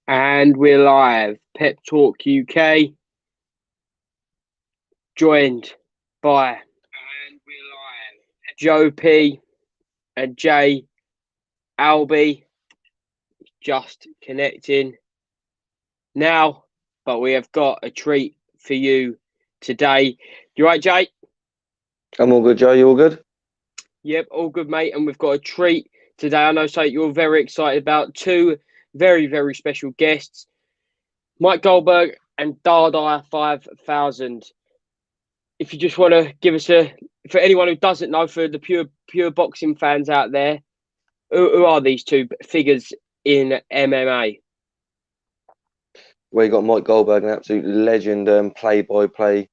And we're live. Pep Talk UK, joined by Joe P and Jay Alby, just connecting now. But we have got a treat for you today. You right, Jay? I'm all good, Joe. You all good? Yep, all good, mate. And we've got a treat today. I know, so you're very excited about two very, very special guests, Mike Goldberg and Dada 5000. If you just want to give us for anyone who doesn't know, for the pure boxing fans out there, who are these two figures in MMA? Well, you got Mike Goldberg, an absolute legend, play-by-play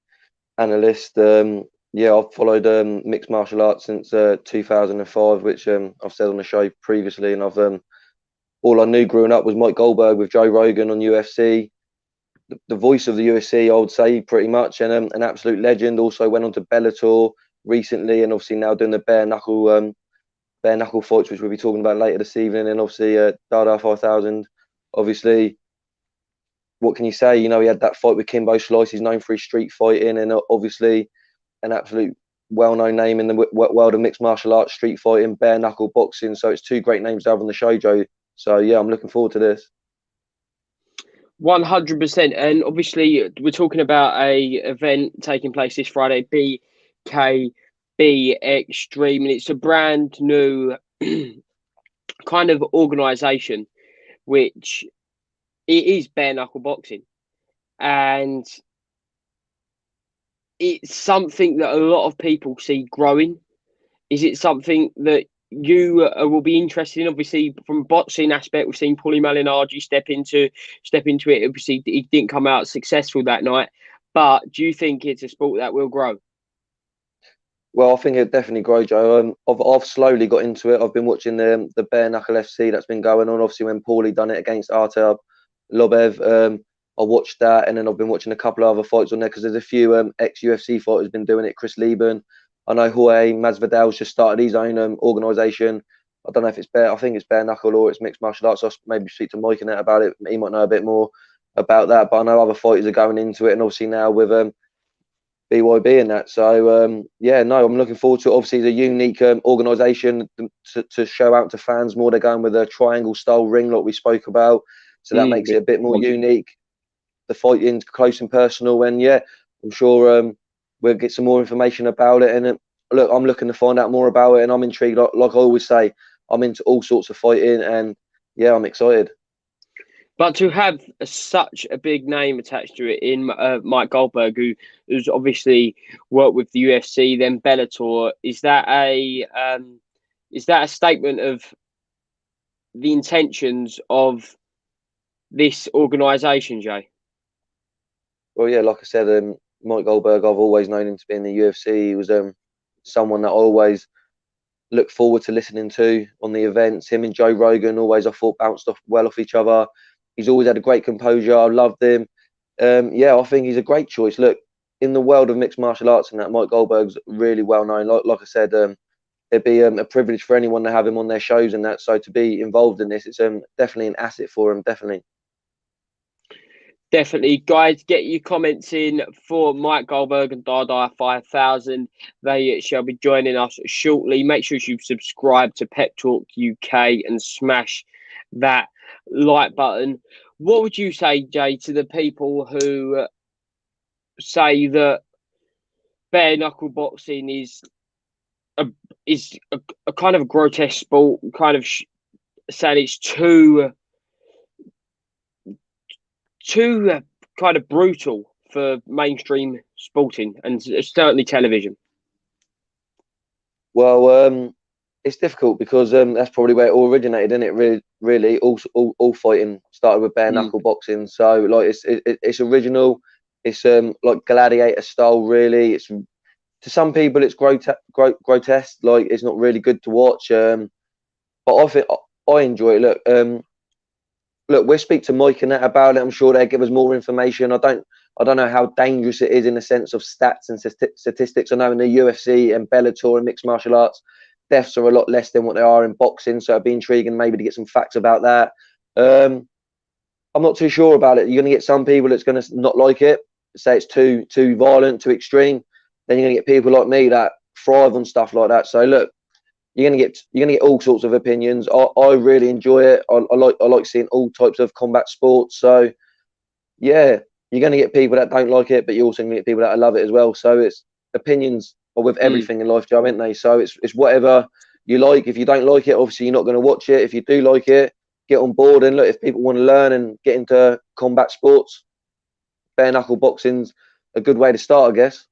analyst. Yeah, I've followed mixed martial arts since 2005, which I've said on the show previously, and I've all I knew growing up was Mike Goldberg with Joe Rogan on UFC. The voice of the UFC, I would say, pretty much, and an absolute legend. Also went on to Bellator recently, and obviously now doing the bare knuckle fights, which we'll be talking about later this evening. And obviously, Dada 5000, obviously, what can you say? You know, he had that fight with Kimbo Slice. He's known for his street fighting, and obviously an absolute well-known name in the world of mixed martial arts, street fighting, bare knuckle boxing. So it's two great names to have on the show, Joe. So yeah, I'm looking forward to this. 100%. And obviously, we're talking about a event taking place this Friday, BKB Extreme, and it's a brand new kind of organisation, which it is bare knuckle boxing, and it's something that a lot of people see growing. Is it something that you will be interested in? Obviously, from a boxing aspect, we've seen Paulie Malignaggi step into it. Obviously, he didn't come out successful that night, but do you think it's a sport that will grow? Well, I think it definitely grow, Joe. I've slowly got into it. I've been watching the bare knuckle FC that's been going on. Obviously, when Paulie done it against Artur Lobev, I watched that, and then I've been watching a couple of other fights on there because there's a few ex UFC fighters been doing it. Chris Lieben, I know Jorge Masvidal's just started his own organisation. I don't know if it's bare. I think it's bare knuckle or it's mixed martial arts. So I'll maybe speak to Mike and that about it. He might know a bit more about that. But I know other fighters are going into it, and obviously now with BYB and that. So yeah, no, I'm looking forward to it. Obviously, it's a unique organisation to show out to fans more. They're going with a triangle style ring, like we spoke about, so that makes it a bit more unique. The fighting's close and personal, and yeah, I'm sure we'll get some more information about it. And look, I'm looking to find out more about it, and I'm intrigued. Like I always say, I'm into all sorts of fighting, and yeah, I'm excited. But to have such a big name attached to it in Mike Goldberg, who's obviously worked with the UFC, then Bellator, is that a statement of the intentions of this organisation, Jay? Well, yeah, like I said, Mike Goldberg, I've always known him to be in the UFC. He was someone that I always look forward to listening to on the events. Him and Joe Rogan always, I thought, bounced off each other. He's always had a great composure. I loved him. Yeah, I think he's a great choice. Look, in the world of mixed martial arts and that, Mike Goldberg's really well known. Like I said, it'd be a privilege for anyone to have him on their shows and that. So to be involved in this, it's definitely an asset for him. Definitely. Definitely, guys, get your comments in for Mike Goldberg and Dada 5000. They shall be joining us shortly. Make sure you subscribe to Pep Talk UK and smash that like button. What would you say, Jay, to the people who say that bare knuckle boxing is a kind of grotesque sport, kind of saying it's too kind of brutal for mainstream sporting and certainly television? Well, it's difficult because that's probably where it all originated, isn't it? Really, all fighting started with bare knuckle boxing. So like, it's original. It's like gladiator style. Really, it's to some people it's grotesque. Like it's not really good to watch. But I think I enjoy it. Look, we'll speak to Mike and that about it. I'm sure they'll give us more information. I don't know how dangerous it is in the sense of stats and statistics. I know in the UFC and Bellator and mixed martial arts, deaths are a lot less than what they are in boxing. So it'd be intriguing maybe to get some facts about that. I'm not too sure about it. You're going to get some people that's going to not like it, say it's too violent, too extreme. Then you're going to get people like me that thrive on stuff like that. So look, you're gonna get all sorts of opinions. I really enjoy it. I like seeing all types of combat sports. So yeah, you're gonna get people that don't like it, but you're also gonna get people that love it as well. So it's opinions are with Mm. everything in life, Joe, aren't they? So it's whatever you like. If you don't like it, obviously you're not going to watch it. If you do like it, get on board and look. If people want to learn and get into combat sports, bare knuckle boxing's a good way to start, I guess.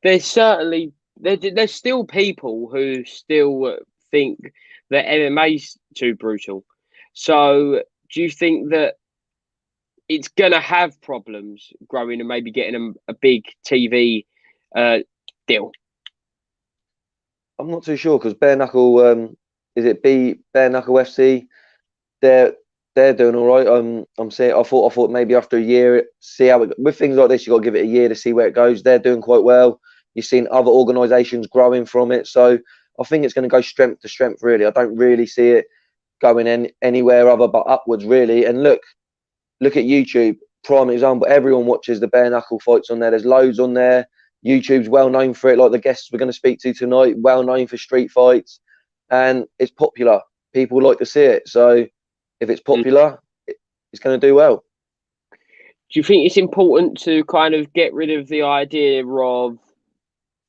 There's certainly there's still people who still think that MMA's too brutal. So do you think that it's gonna have problems growing and maybe getting a big TV deal? I'm not too sure because bare knuckle, is it B bare knuckle FC? They're they're doing all right. I'm saying I thought maybe after a year, see how it, with things like this, you got to give it a year to see where it goes. They're doing quite well. You've seen other organisations growing from it, so I think it's going to go strength to strength. Really, I don't really see it going anywhere other but upwards. Really, and look at YouTube. Prime example. Everyone watches the bare knuckle fights on there. There's loads on there. YouTube's well known for it. Like the guests we're going to speak to tonight, well known for street fights, and it's popular. People like to see it. So if it's Mm. popular, it's going to do well. Do you think it's important to kind of get rid of the idea of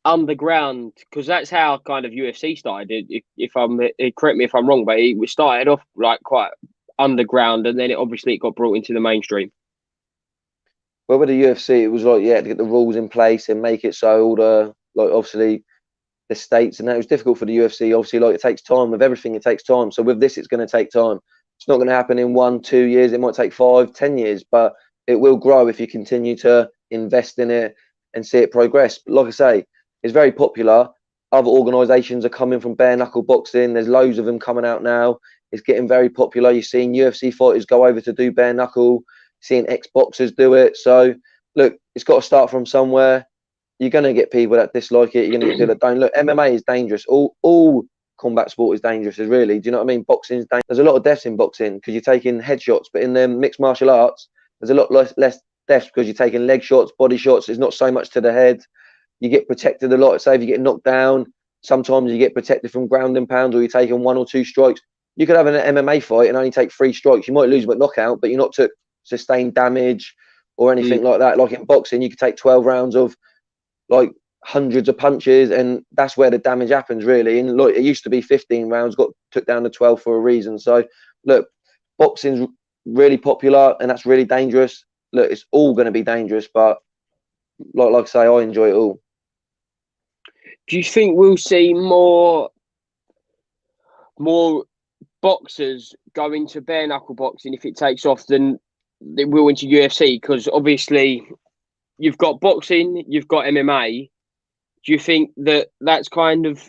underground, because that's how kind of UFC started? If I'm correct me if I'm wrong, but it started off like quite underground, and then it got brought into the mainstream. But with the UFC, it was like to get the rules in place and make it so all the like obviously the states and that it was difficult for the UFC. Obviously, like it takes time with everything. It takes time. So with this, it's going to take time. It's not going to happen in 1, 2 years. It might take 5, 10 years, but it will grow if you continue to invest in it and see it progress. But like I say, it's very popular. Other organisations are coming from bare knuckle boxing. There's loads of them coming out now. It's getting very popular. You're seeing UFC fighters go over to do bare knuckle, seeing ex boxers do it. So look, it's got to start from somewhere. You're going to get people that dislike it. You're going to get people that don't. Look, MMA is dangerous. All combat sport is dangerous, really. Do you know what I mean? Boxing is dangerous. There's a lot of deaths in boxing because you're taking headshots, but in the mixed martial arts, there's a lot less deaths because you're taking leg shots, body shots. There's not so much to the head. You get protected a lot. Say if you get knocked down, sometimes you get protected from ground and pound, or you're taking 1 or 2 strikes. You could have an MMA fight and only take 3 strikes. You might lose by knockout, but you're not took sustained damage or anything Mm. like that. Like in boxing, you could take 12 rounds of like hundreds of punches, and that's where the damage happens, really. And look, it used to be 15 rounds, got took down to 12 for a reason. So look, boxing's really popular and that's really dangerous. Look, it's all going to be dangerous, but like I say, I enjoy it all. Do you think we'll see more boxers go into bare knuckle boxing if it takes off than they will into UFC? Because obviously you've got boxing, you've got MMA. Do you think that that's kind of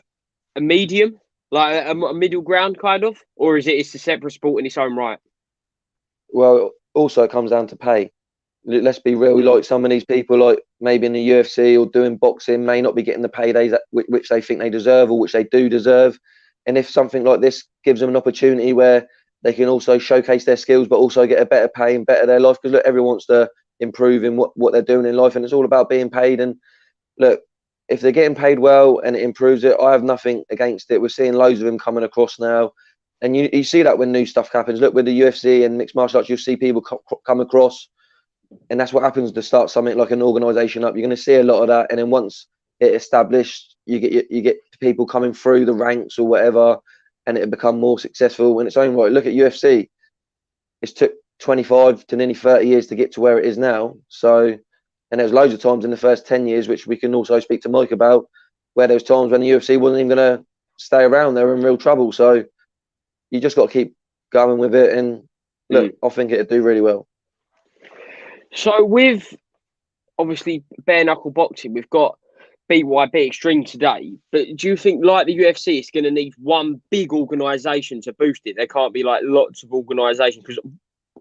a medium, like a middle ground, kind of, or is it's a separate sport in its own right? Well, also it comes down to pay. Let's be real. Mm. Like some of these people, like maybe in the UFC or doing boxing, may not be getting the paydays which they think they deserve or which they do deserve. And if something like this gives them an opportunity where they can also showcase their skills, but also get a better pay and better their life, because look, everyone wants to improve in what they're doing in life, and it's all about being paid. And look, if they're getting paid well and it improves it, I have nothing against it. We're seeing loads of them coming across now. And you see that when new stuff happens. Look, with the UFC and mixed martial arts, you'll see people come across, and that's what happens to start something like an organisation up. You're going to see a lot of that, and then once it established, you get people coming through the ranks or whatever, and it become more successful in its own right. Look at UFC; it's took 25 to nearly 30 years to get to where it is now. So, and there's loads of times in the first 10 years, which we can also speak to Mike about, where there was times when the UFC wasn't even going to stay around. They were in real trouble. So you just got to keep going with it, and look, I think it'd do really well. So with obviously bare knuckle boxing, we've got BYB Extreme today. But do you think, like the UFC, it's going to need one big organisation to boost it? There can't be like lots of organisations, because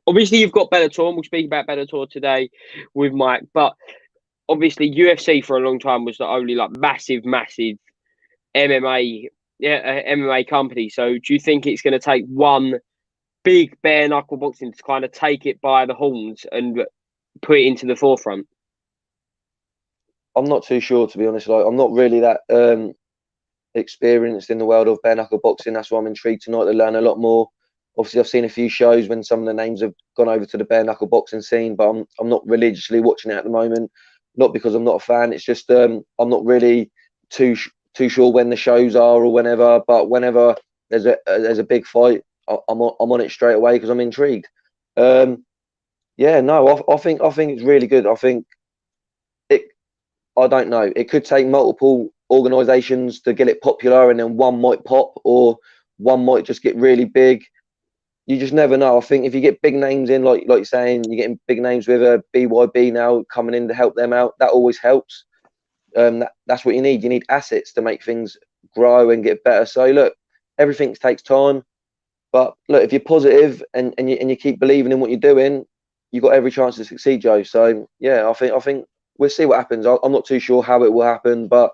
obviously you've got Bellator, and we'll speak about Bellator today with Mike. But obviously UFC for a long time was the only like massive MMA, MMA company. So do you think it's going to take one big bare knuckle boxing to kind of take it by the horns and put it into the forefront? I'm not too sure, to be honest. Like, I'm not really that experienced in the world of bare knuckle boxing. That's why I'm intrigued tonight to learn a lot more. Obviously, I've seen a few shows when some of the names have gone over to the bare knuckle boxing scene, but I'm not religiously watching it at the moment. Not because I'm not a fan. It's just I'm not really too sure when the shows are or whenever. But whenever there's a big fight, I'm on it straight away because I'm intrigued. Yeah, no, I think it's really good. I think it. I don't know. It could take multiple organisations to get it popular, and then one might pop, or one might just get really big. You just never know. I think if you get big names in, like you're saying, you're getting big names with a BYB now coming in to help them out. That always helps. That's what you need. You need assets to make things grow and get better. So look, everything takes time, but look, if you're positive and you keep believing in what you're doing, you've got every chance to succeed, Joe. So yeah, I think we'll see what happens. I'm not too sure how it will happen, but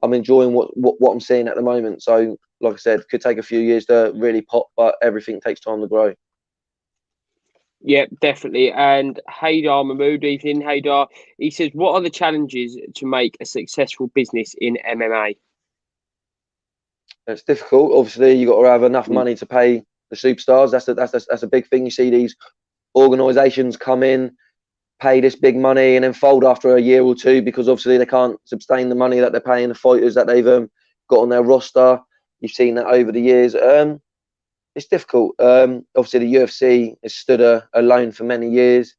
I'm enjoying what I'm seeing at the moment. So like I said, could take a few years to really pop, but everything takes time to grow. Yeah, definitely. And Haydar Mahmood, evening, Haydar. He says, what are the challenges to make a successful business in MMA? It's difficult. Obviously, you got to have enough Mm. money to pay the superstars. That's a big thing. You see these organisations come in, pay this big money, and then fold after a year or two because obviously they can't sustain the money that they're paying the fighters that they've got on their roster. You've seen that over the years. It's difficult. Obviously, the UFC has stood alone for many years.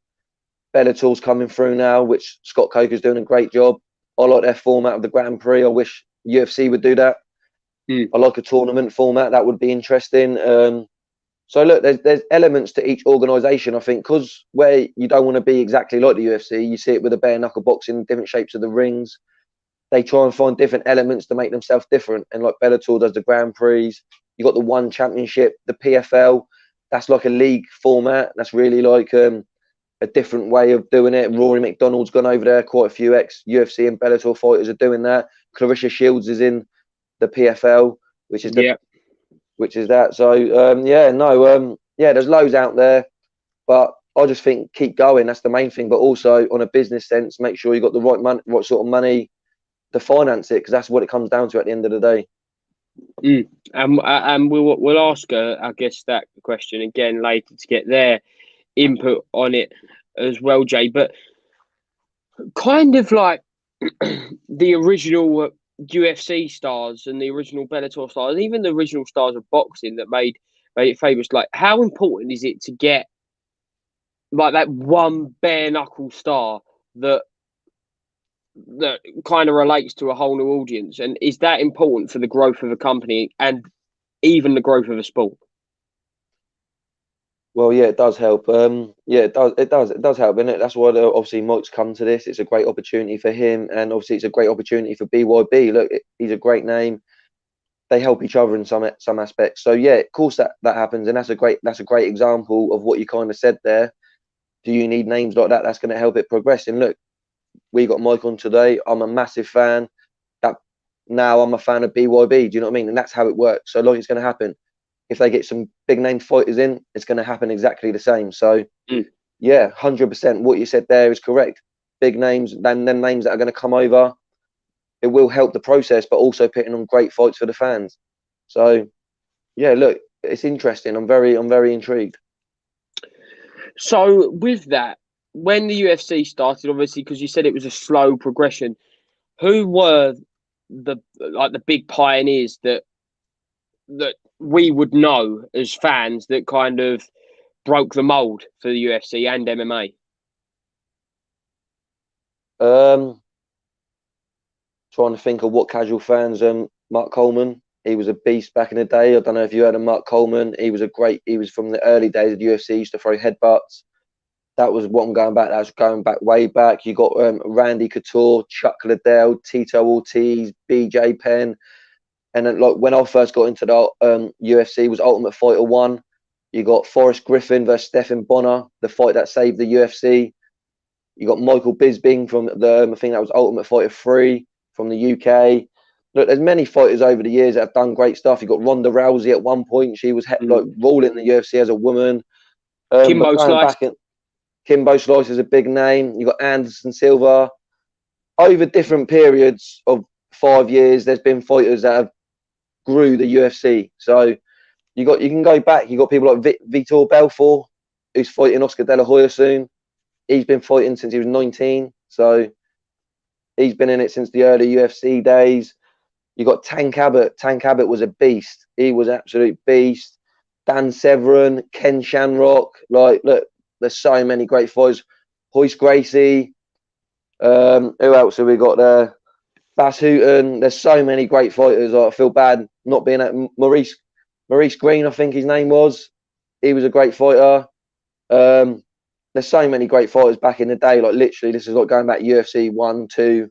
Bellator's coming through now, which Scott Coker's doing a great job. I like their format of the Grand Prix. I wish UFC would do that. Mm. I like a tournament format. That would be interesting. So look, there's elements to each organisation. I think because where you don't want to be exactly like the UFC, you see it with the bare knuckle boxing, different shapes of the rings. They try and find different elements to make themselves different. And like Bellator does the Grand Prix, you got the One Championship, the PFL. That's like a league format. That's really like a different way of doing it. Rory McDonald's gone over there. Quite a few ex-UFC and Bellator fighters are doing that. Clarissa Shields is in the PFL, which is Yeah. that. So yeah, there's loads out there, but I just think keep going. That's the main thing. But also on a business sense, make sure you got the right sort of money to finance it, because that's what it comes down to at the end of the day. Mm. And we'll ask our guest that question again later to get their input on it as well, Jay. But kind of like the original UFC stars and the original Bellator stars, and even the original stars of boxing that made it famous. Like, how important is it to get like that one bare knuckle star that kind of relates to a whole new audience, and is that important for the growth of a company and even the growth of a sport? Well, yeah, it does help. Yeah, it does help, and that's why obviously Mike's come to this. It's a great opportunity for him, and obviously it's a great opportunity for BYB. Look, he's a great name. They help each other in some aspects. So yeah, of course that happens, and that's a great example of what you kind of said there. Do you need names like that? That's going to help it progress. And look, we got Mike on today. I'm a massive fan. That now I'm a fan of BYB. Do you know what I mean? And that's how it works. So long it's going to happen. If they get some big name fighters in, it's going to happen exactly the same. So yeah, 100%. What you said there is correct. Big names, then names that are going to come over. It will help the process, but also putting on great fights for the fans. So yeah, look, it's interesting. I'm very intrigued. So with that, when the UFC started, obviously because you said it was a slow progression, who were the big pioneers that we would know as fans that kind of broke the mold for the UFC and MMA? Trying to think of what casual fans. Mark Coleman, he was a beast back in the day. I don't know if you heard of Mark Coleman. He was from the early days of the UFC. He used to throw headbutts. That was what I'm going back. That was going back way back. You got Randy Couture, Chuck Liddell, Tito Ortiz, BJ Penn, and then, like when I first got into the UFC was Ultimate Fighter 1. You got Forrest Griffin versus Stephen Bonner, the fight that saved the UFC. You got Michael Bisping from I think that was Ultimate Fighter 3 from the UK. look, there's many fighters over the years that have done great stuff. You got Ronda Rousey at one point; she was like ruling the UFC as a woman. Kimbo But going Slice. back, Kimbo Slice is a big name. You got Anderson Silva. Over different periods of 5 years, there's been fighters that have grew the UFC. So you can go back. You got people like Vitor Belfort, who's fighting Oscar De La Hoya soon. He's been fighting since he was 19, so he's been in it since the early UFC days. You got Tank Abbott. Tank Abbott was a beast. He was an absolute beast. Dan Severn, Ken Shamrock. Like, look, there's so many great fighters. Hoist Gracie. Who else have we got there? Bas Hooten. There's so many great fighters. I feel bad not being at Maurice Green, I think his name was. He was a great fighter. There's so many great fighters back in the day. Like, literally, this is like going back UFC 1, 2,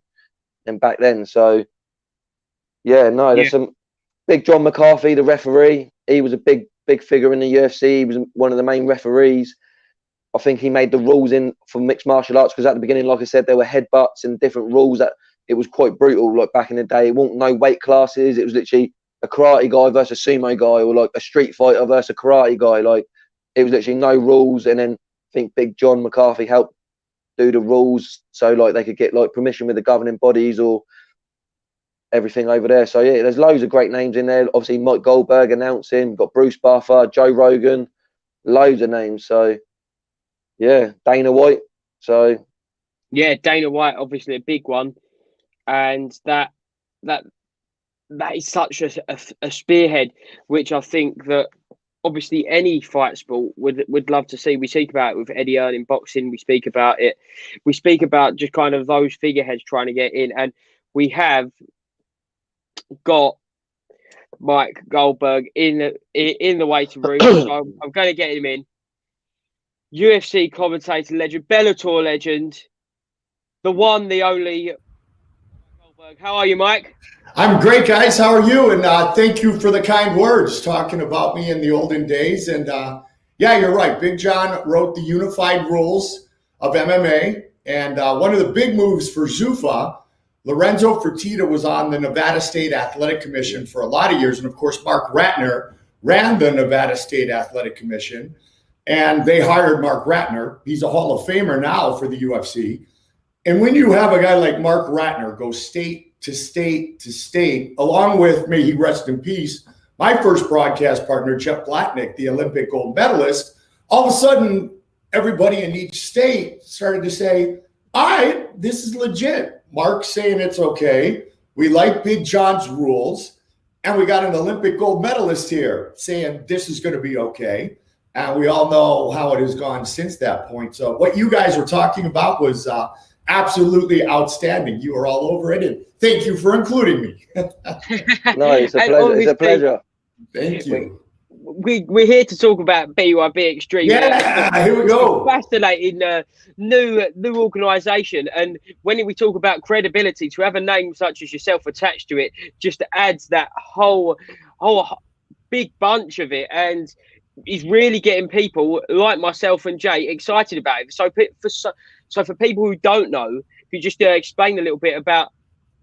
and back then. So, yeah, no, there's some big John McCarthy, the referee. He was a big figure in the UFC. He was one of the main referees. I think he made the rules in for mixed martial arts because at the beginning, like I said, there were headbutts and different rules that it was quite brutal. Like back in the day, it wasn't no weight classes. It was literally a karate guy versus a sumo guy, or like a street fighter versus a karate guy. Like, it was literally no rules. And then I think Big John McCarthy helped do the rules so like they could get like permission with the governing bodies or everything over there. So yeah, there's loads of great names in there. Obviously, Mike Goldberg announcing. We've got Bruce Buffer, Joe Rogan, loads of names. So yeah, Dana White. So yeah, Dana White, obviously a big one, and that is such a spearhead, which I think that obviously any fight sport would love to see. We speak about it with Eddie Earn in boxing. We speak about it. We speak about just kind of those figureheads trying to get in, and we have got Mike Goldberg in the waiting room. So I'm going to get him in. UFC commentator legend, Bellator legend, the one, the only Goldberg. How are you, Mike? I'm great, guys. How are you? And thank you for the kind words talking about me in the olden days. And yeah, you're right. Big John wrote the unified rules of MMA. And one of the big moves for Zuffa, Lorenzo Fertitta was on the Nevada State Athletic Commission for a lot of years. And of course, Mark Ratner ran the Nevada State Athletic Commission. And they hired Mark Ratner. He's a Hall of Famer now for the UFC. And when you have a guy like Mark Ratner go state to state to state, along with, may he rest in peace, my first broadcast partner, Jeff Blatnick, the Olympic gold medalist, all of a sudden, everybody in each state started to say, all right, this is legit. Mark's saying it's okay. We like Big John's rules. And we got an Olympic gold medalist here saying this is going to be okay. And we all know how it has gone since that point. So what you guys were talking about was absolutely outstanding. You were all over it, and thank you for including me. no, it's a pleasure. It's a pleasure. Thank you. We're here to talk about BYB Extreme. Yeah, here we go. Fascinating new organisation, and when we talk about credibility, to have a name such as yourself attached to it just adds that whole big bunch of it, and is really getting people like myself and Jay excited about it. So for people who don't know, if you just explain a little bit about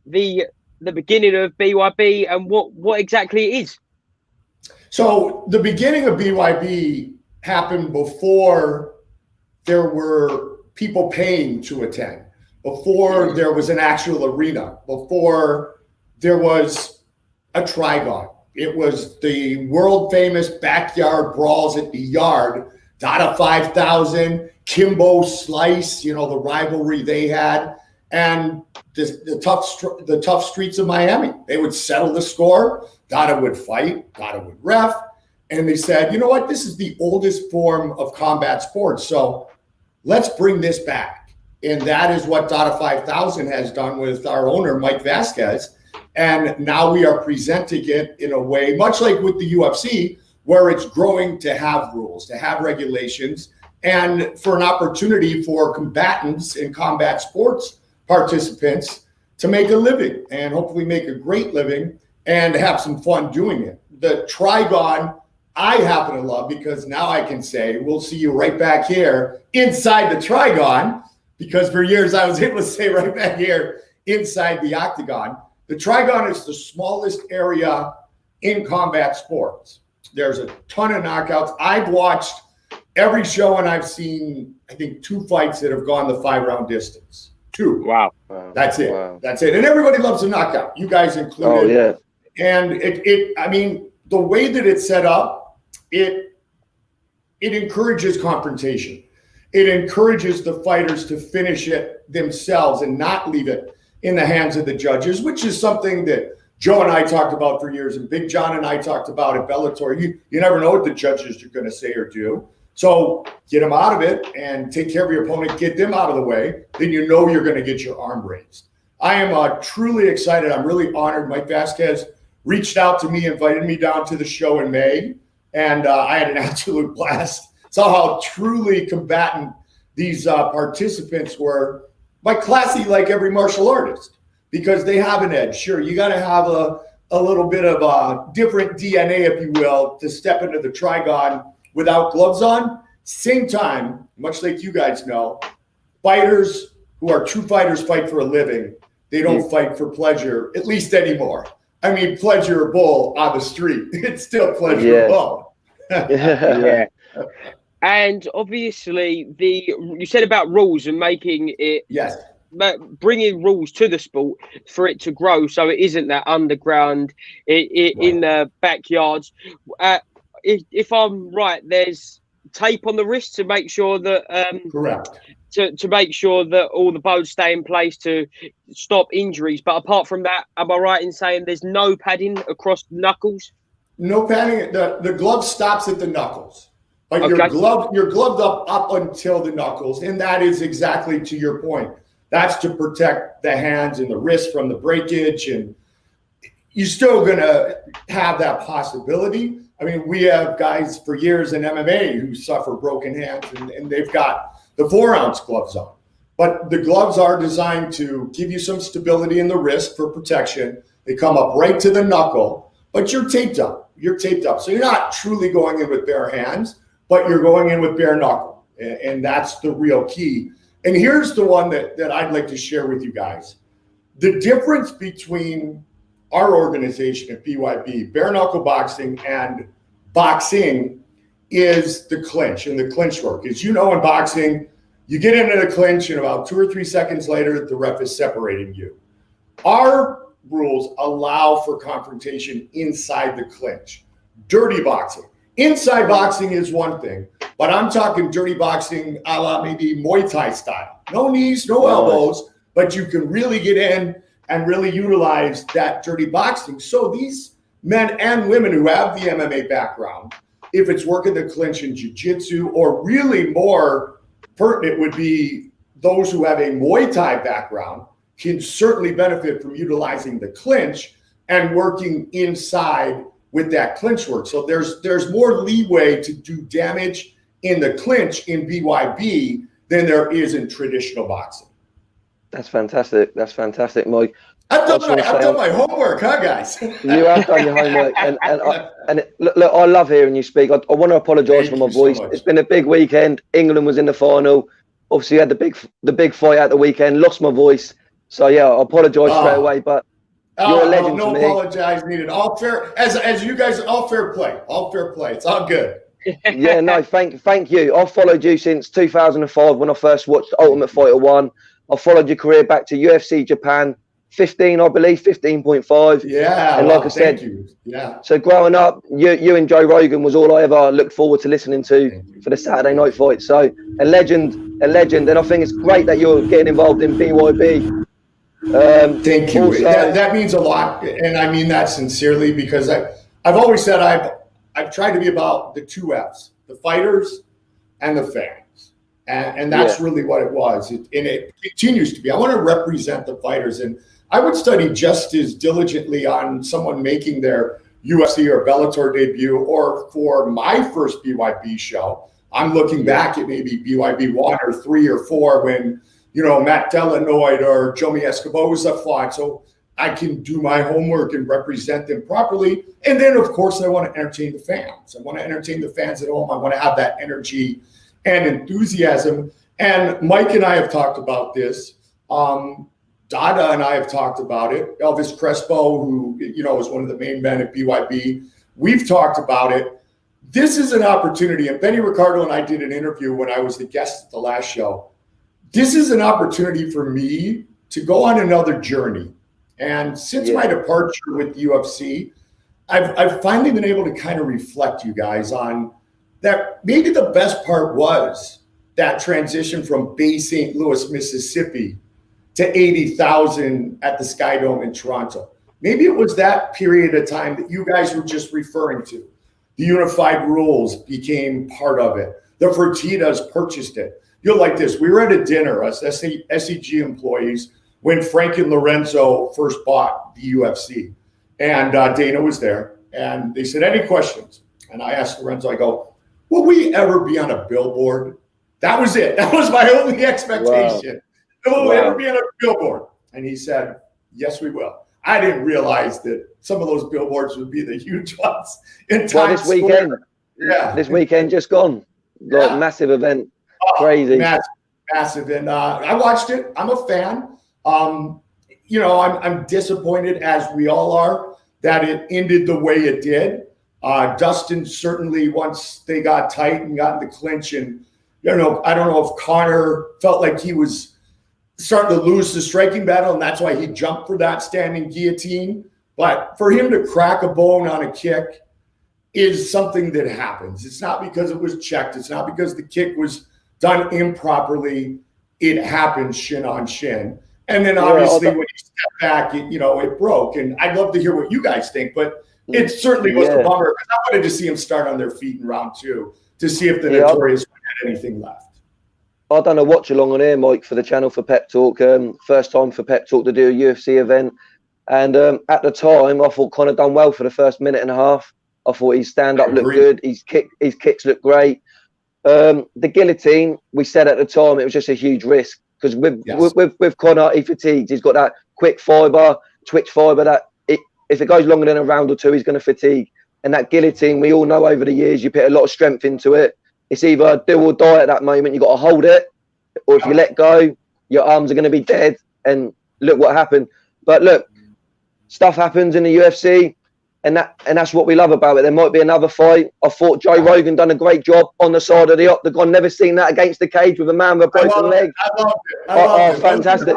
the beginning of BYB and what exactly it is. So the beginning of BYB happened before there were people paying to attend, before there was an actual arena, before there was a Trigon. It was the world famous backyard brawls at the Yard, Dada 5000, Kimbo Slice, the rivalry they had, and the tough streets of Miami. They would settle the score. Dada would fight. Dada would ref. And they said, you know what? This is the oldest form of combat sports. So let's bring this back. And that is what Dada 5000 has done with our owner, Mike Vasquez. And now we are presenting it in a way, much like with the UFC, where it's growing to have rules, to have regulations, and for an opportunity for combatants in combat sports participants to make a living and hopefully make a great living and have some fun doing it. The Trigon, I happen to love because now I can say, we'll see you right back here inside the Trigon, because for years I was able to say right back here inside the octagon. The trigon is the smallest area in combat sports. There's a ton of knockouts. I've watched every show and I've seen, I think, 2 fights that have gone the 5-round distance. 2. Wow. That's it. Wow. That's it. And everybody loves a knockout, you guys included. Oh, yeah. And I mean, the way that it's set up, it encourages confrontation. It encourages the fighters to finish it themselves and not leave it in the hands of the judges, which is something that Joe and I talked about for years, and Big John and I talked about at Bellator. You never know what the judges are going to say or do. So get them out of it and take care of your opponent, get them out of the way. Then you know you're going to get your arm raised. I am truly excited. I'm really honored. Mike Vasquez reached out to me, invited me down to the show in May, and I had an absolute blast. Saw how truly combatant these participants were, but classy like every martial artist, because they have an edge. Sure, you got to have a little bit of a different DNA, if you will, to step into the trigon without gloves on. Same time, much like you guys know, fighters who are true fighters fight for a living. They don't fight for pleasure, at least anymore. I mean, pleasurable on the street. It's still pleasurable. Yeah. And obviously, you said about rules and making it, yes, bringing rules to the sport for it to grow, so it isn't that underground in the backyards. If I'm right, there's tape on the wrist to make sure that correct. To make sure that all the bones stay in place to stop injuries. But apart from that, am I right in saying there's no padding across the knuckles? No padding. The glove stops at the knuckles. But Okay. you're gloved up until the knuckles, and that is exactly to your point. That's to protect the hands and the wrist from the breakage, and you're still gonna have that possibility. I mean, we have guys for years in MMA who suffer broken hands, and they've got the 4-ounce gloves on. But the gloves are designed to give you some stability in the wrist for protection. They come up right to the knuckle, but you're taped up. So you're not truly going in with bare hands, but you're going in with bare knuckle. And that's the real key. And here's the one that I'd like to share with you guys. The difference between our organization at BYB, bare knuckle boxing, and boxing is the clinch and the clinch work. As you know, in boxing, you get into the clinch and about 2 or 3 seconds later, the ref is separating you. Our rules allow for confrontation inside the clinch. Dirty boxing. Inside boxing is one thing, but I'm talking dirty boxing a la maybe Muay Thai style. No knees, no elbows, but you can really get in and really utilize that dirty boxing. So these men and women who have the MMA background, if it's working the clinch in jiu-jitsu, or really more pertinent would be those who have a Muay Thai background, can certainly benefit from utilizing the clinch and working inside with that clinch work. So there's more leeway to do damage in the clinch in BYB than there is in traditional boxing. That's fantastic. That's fantastic, Mike. I've done my homework, huh, guys? You have done your homework, look, I love hearing you speak. I want to apologise for my voice. So it's been a big weekend. England was in the final. Obviously, had the big fight at the weekend. Lost my voice, so yeah, I apologise straight away. But you're a legend to me. No apologize needed. All fair, as you guys, all fair play. All fair play. It's all good. Yeah, no, thank you. I've followed you since 2005 when I first watched Ultimate Fighter 1. I followed your career back to UFC Japan 15, I believe, 15.5. Yeah, and like I said, yeah. So growing up, you and Joe Rogan was all I ever looked forward to listening to for the Saturday night fight. So a legend, and I think it's great that you're getting involved in BYB. Thank you. Also, that means a lot, and I mean that sincerely, because I've always said I've tried to be about the 2 F's, the fighters and the fans, and that's really what it was, and it continues to be. I want to represent the fighters, and I would study just as diligently on someone making their UFC or Bellator debut, or for my first BYB show. I'm looking back at maybe BYB 1 or 3 or 4 when, Matt Delanoid or Jomi Escoboza fought. So I can do my homework and represent them properly. And then, of course, I want to entertain the fans. I want to entertain the fans at home. I want to have that energy and enthusiasm. And Mike and I have talked about this. Dada and I have talked about it. Elvis Crespo, who, is one of the main men at BYB, we've talked about it. This is an opportunity, and Benny Ricardo and I did an interview when I was the guest at the last show. This is an opportunity for me to go on another journey. And since my departure with the UFC, I've finally been able to kind of reflect, you guys, on that. Maybe the best part was that transition from Bay St. Louis, Mississippi to 80,000 at the Sky Dome in Toronto. Maybe it was that period of time that you guys were just referring to. The unified rules became part of it. The Fertittas purchased it. You'll like this. We were at a dinner, us SEG employees, when Frank and Lorenzo first bought the UFC. And Dana was there. And they said, any questions? And I asked Lorenzo, I go, will we ever be on a billboard? That was it. That was my only expectation. Will we ever be on a billboard? And he said, yes, we will. I didn't realize that some of those billboards would be the huge ones in Times this weekend. Square. Yeah. This weekend just gone. Like massive event. Crazy. Massive. And I watched it. I'm a fan. I'm disappointed, as we all are, that it ended the way it did. Dustin certainly, once they got tight and got in the clinch, and I don't know if Conor felt like he was starting to lose the striking battle, and that's why he jumped for that standing guillotine. But for him to crack a bone on a kick is something that happens. It's not because it was checked. It's not because the kick was done improperly. It happened shin on shin. And then obviously when he stepped back, it broke. And I'd love to hear what you guys think, but it certainly was a bummer, because I wanted to see him start on their feet in round 2 to see if the Notorious had anything left. I done a watch along on here, Mike, for the channel for Pep Talk. First time for Pep Talk to do a UFC event. And at the time, I thought Conor done well for the first minute and a half. I thought his stand-up looked good. His kicks looked great. The guillotine, we said at the time, it was just a huge risk. Because with Conor, he fatigues. He's got that quick fibre, twitch fibre that if it goes longer than a round or two, he's going to fatigue. And that guillotine, we all know over the years, you put a lot of strength into it. It's either do or die at that moment. You've got to hold it. Or if you let go, your arms are going to be dead. And look what happened. But look, stuff happens in the UFC. And that's what we love about it. There might be another fight. I thought Joe Rogan done a great job on the side of the octagon. Never seen that against the cage with a man with a broken leg. I loved it. Fantastic.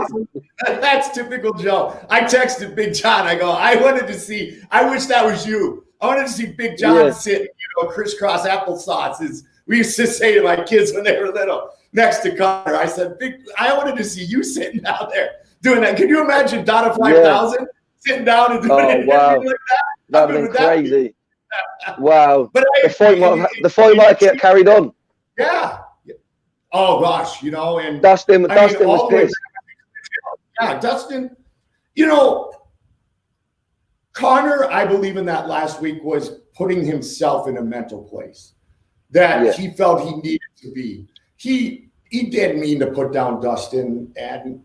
That's typical Joe. I texted Big John. I go, I wish that was you. I wanted to see Big John sit, crisscross applesauce, as we used to say to my kids when they were little, next to Conor. I said, I wanted to see you sitting down there doing that. Can you imagine Dada 5000 sitting down and doing anything like that? That would have been crazy. Wow. But the fight might get carried on. Yeah. Oh gosh, and Dustin was pissed. Yeah, Dustin. Conor, I believe in that last week, was putting himself in a mental place that he felt he needed to be. He didn't mean to put down Dustin, and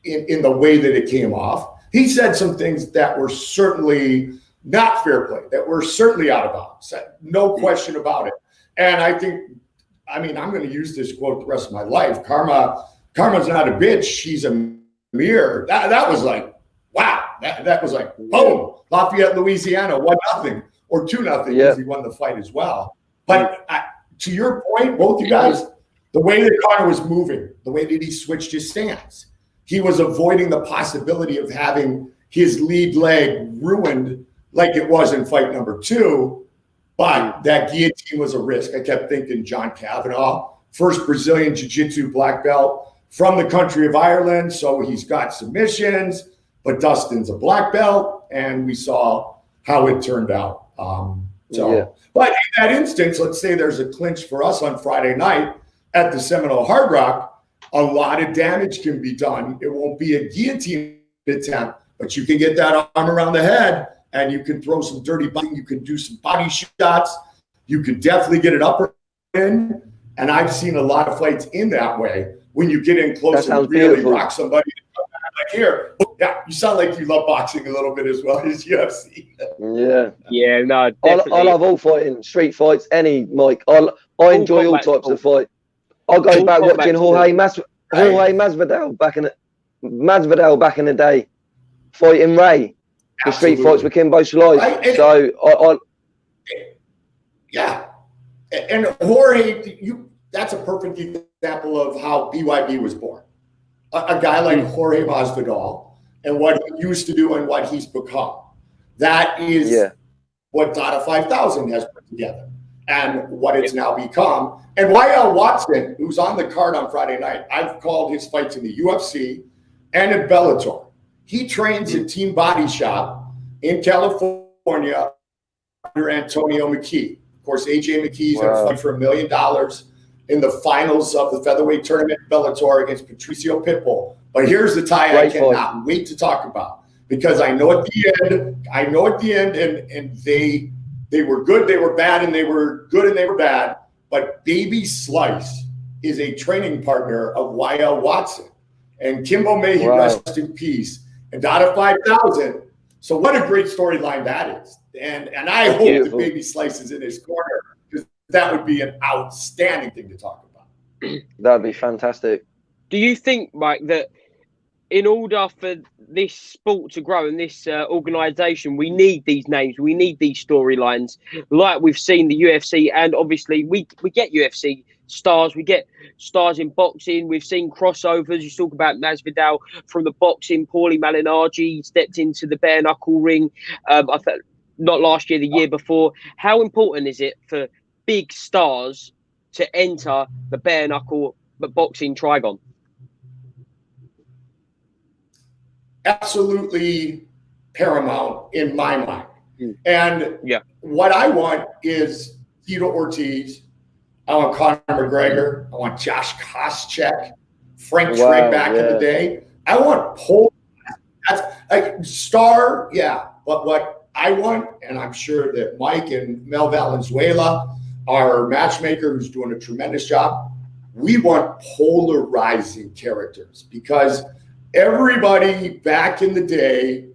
in the way that it came off, he said some things that were certainly not fair play, that were certainly out of bounds. No question about it. And I think, I'm going to use this quote the rest of my life. Karma's not a bitch. She's a mirror. That was like, wow. That was like, boom. Lafayette, Louisiana, 1-0 or 2-0 because he won the fight as well. But to your point, both you guys, the way that Conor was moving, the way that he switched his stance, he was avoiding the possibility of having his lead leg ruined like it was in fight number 2. But that guillotine was a risk. I kept thinking John Kavanagh, first Brazilian Jiu-Jitsu black belt from the country of Ireland. So he's got submissions, but Dustin's a black belt, and we saw how it turned out. But in that instance, let's say there's a clinch for us on Friday night at the Seminole Hard Rock, a lot of damage can be done. It won't be a guillotine attempt, but you can get that arm around the head, and you can throw some dirty body. You can do some body shots. You could definitely get it up in. And I've seen a lot of fights in that way when you get in close and really rock somebody. Like here, you sound like you love boxing a little bit as well as UFC. Yeah, no, definitely. I love all fighting, street fights, Mike. I enjoy all types of fight. I go back watching Jorge Masvidal back in the Masvidal back in the day, fighting Ray, the street fights with Kimbo Slice. Right? So yeah, and Jorge, that's a perfect example of how BYB was born. A guy like Jorge Masvidal and what he used to do and what he's become. That is what Dada 5000 has put together and what it's now become. And YL Watson, who's on the card on Friday night, I've called his fights in the UFC and in Bellator. He trains at Team Body Shop in California under Antonio McKee. Of course, AJ McKee's in a fight for $1 million in the finals of the featherweight tournament in Bellator against Patricio Pitbull. But here's the tie I cannot wait to talk about, because I know at the end, and they were good, they were bad, and they were good and they were bad. But Baby Slice is a training partner of YL Watson. And Kimbo may he rest in peace. And Dada 5000. So what a great storyline that is. And I hope that Baby Slice is in his corner, because that would be an outstanding thing to talk about. That'd be fantastic. Do you think, Mike, that in order for this sport to grow and this organisation, we need these names, we need these storylines, like we've seen the UFC, and obviously we get UFC stars, we get stars in boxing, we've seen crossovers. You talk about Masvidal from the boxing, Paulie Malignaggi stepped into the bare knuckle ring, I thought not last year, the year before. How important is it for big stars to enter the bare knuckle boxing trigon? Absolutely paramount in my mind. And what I want is Tito Ortiz. I want Conor McGregor. I want Josh Koscheck, Frank Trigg back in the day. I want Paul. That's a star, but what I want, and I'm sure that Mike and Mel Valenzuela, our matchmaker who's doing a tremendous job, we want polarizing characters, because everybody back in the day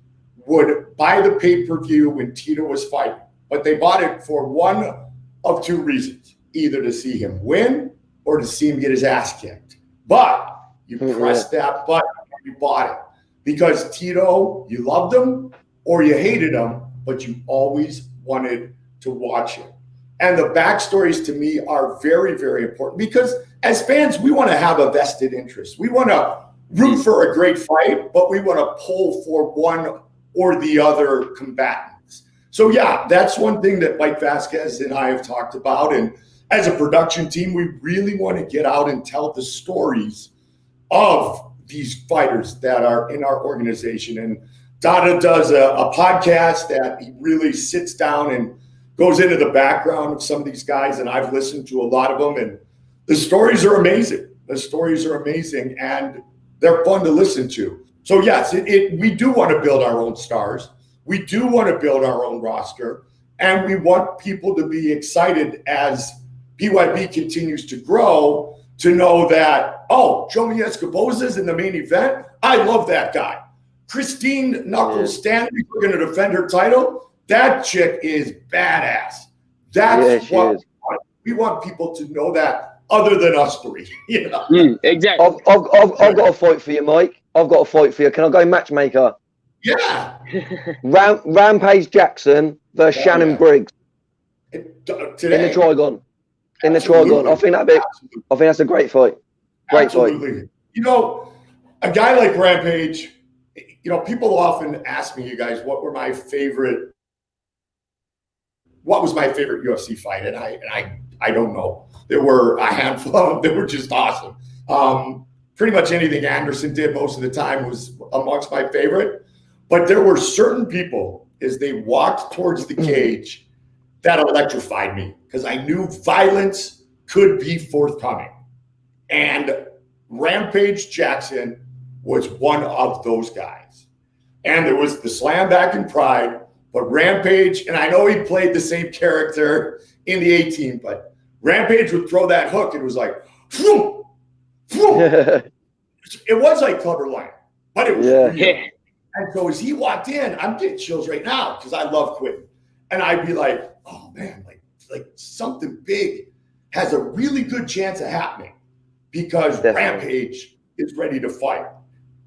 would buy the pay-per-view when Tito was fighting, but they bought it for one of two reasons: either to see him win or to see him get his ass kicked. But you pressed that button and you bought it, because Tito, you loved him or you hated him, but you always wanted to watch him. And the backstories to me are very, very important, because as fans, we want to have a vested interest. We want to root for a great fight, but we want to pull for one or the other combatants. So that's one thing that Mike Vasquez and I have talked about. And as a production team, we really want to get out and tell the stories of these fighters that are in our organization. And Dada does a podcast that he really sits down and goes into the background of some of these guys. And I've listened to a lot of them, and the stories are amazing. And they're fun to listen to. So yes, we do want to build our own stars. We do want to build our own roster. And we want people to be excited as BYB continues to grow, to know that, Joey Escobosa's in the main event. I love that guy. Christine Knuckles Stanley, we're going to defend her title. That chick is badass. That's what we want people to know, that other than us three. Exactly. I've got a fight for you, Mike. I've got a fight for you. Can I go matchmaker? Yeah. Rampage Jackson versus Shannon Briggs. Today. In the Trigon. I think that's a great fight. Absolutely. A guy like Rampage, people often ask me, you guys, what was my favorite UFC fight? And I don't know. There were a handful of them that were just awesome. Pretty much anything Anderson did most of the time was amongst my favorite. But there were certain people, as they walked towards the cage, that electrified me, because I knew violence could be forthcoming. And Rampage Jackson was one of those guys. And there was the slam back in Pride, but Rampage, and I know he played the same character in the 18, but Rampage would throw that hook, and it was like, whoom, whoom. It was like Clubber Lang, but it was real. And so as he walked in, I'm getting chills right now, because I love Quentin. And I'd be like, oh man, like something big has a really good chance of happening, because Rampage is ready to fight.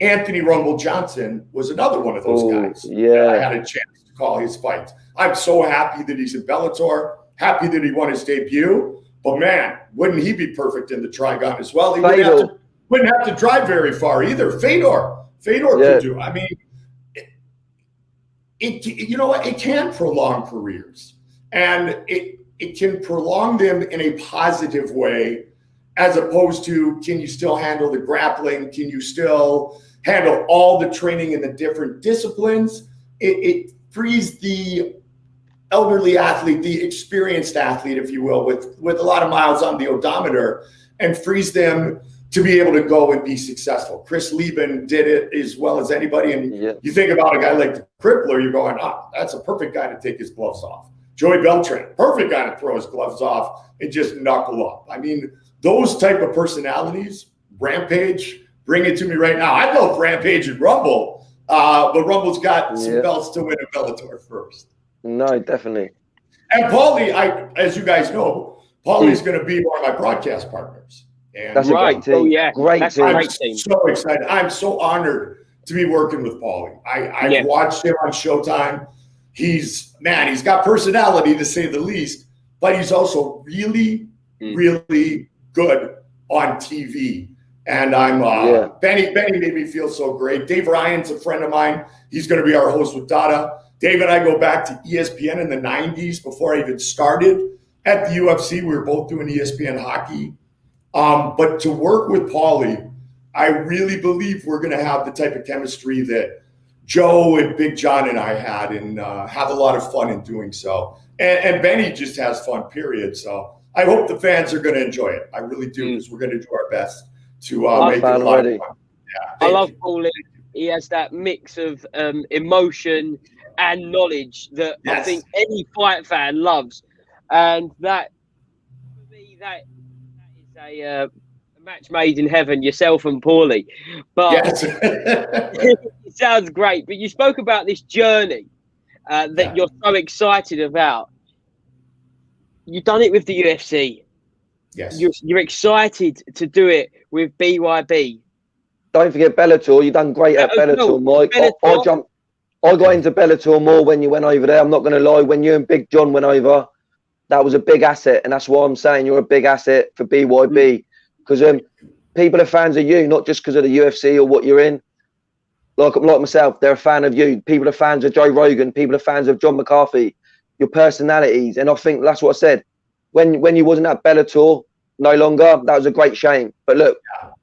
Anthony Rumble Johnson was another one of those guys. Yeah, I had a chance to call his fights. I'm so happy that he's in Bellator. Happy that he won his debut. But man, wouldn't he be perfect in the Trigon as well? He wouldn't have to drive very far either. Fedor could do. I mean, you know what? It can prolong careers, and it can prolong them in a positive way, as opposed to, can you still handle the grappling? Can you still handle all the training in the different disciplines? It frees the elderly athlete, the experienced athlete, if you will, with a lot of miles on the odometer, and frees them to be able to go and be successful. Chris Lieben did it as well as anybody. And you think about a guy like the Crippler, you're going, that's a perfect guy to take his gloves off. Joey Beltran, perfect guy to throw his gloves off and just knuckle up. I mean, those type of personalities, Rampage, bring it to me right now. I love Rampage and Rumble, but Rumble's got some belts to win in Bellator first. No, definitely. And Paulie, as you guys know, Paulie's going to be one of my broadcast partners. And that's right. Great team. Oh, yeah. Great team. I'm so excited. I'm so honored to be working with Paulie. I've watched him on Showtime. He's got personality, to say the least, but he's also really, really good on TV. And I'm Benny made me feel so great. Dave Ryan's a friend of mine. He's going to be our host with Dada. Dave and I go back to ESPN in the 90s before I even started at the UFC. We were both doing ESPN hockey. But to work with Paulie, I really believe we're going to have the type of chemistry that Joe and Big John and I had, and have a lot of fun in doing so. And Benny just has fun, period. So I hope the fans are going to enjoy it. I really do, because we're going to do our best to make it a lot of fun. Yeah, I love Paulie. He has that mix of emotion and knowledge that I think any fight fan loves. And that, for me, that is a match made in heaven, yourself and Paulie. But it sounds great. But you spoke about this journey that you're so excited about. You've done it with the UFC. Yes. You're excited to do it with BYB. Don't forget Bellator. You've done great at Bellator, Mike. I got into Bellator more when you went over there. I'm not going to lie. When you and Big John went over, that was a big asset. And that's why I'm saying you're a big asset for BYB. Because people are fans of you, not just because of the UFC or what you're in. Like myself, they're a fan of you. People are fans of Joe Rogan. People are fans of John McCarthy. Your personalities. And I think that's what I said. When you wasn't at Bellator no longer, that was a great shame. But look,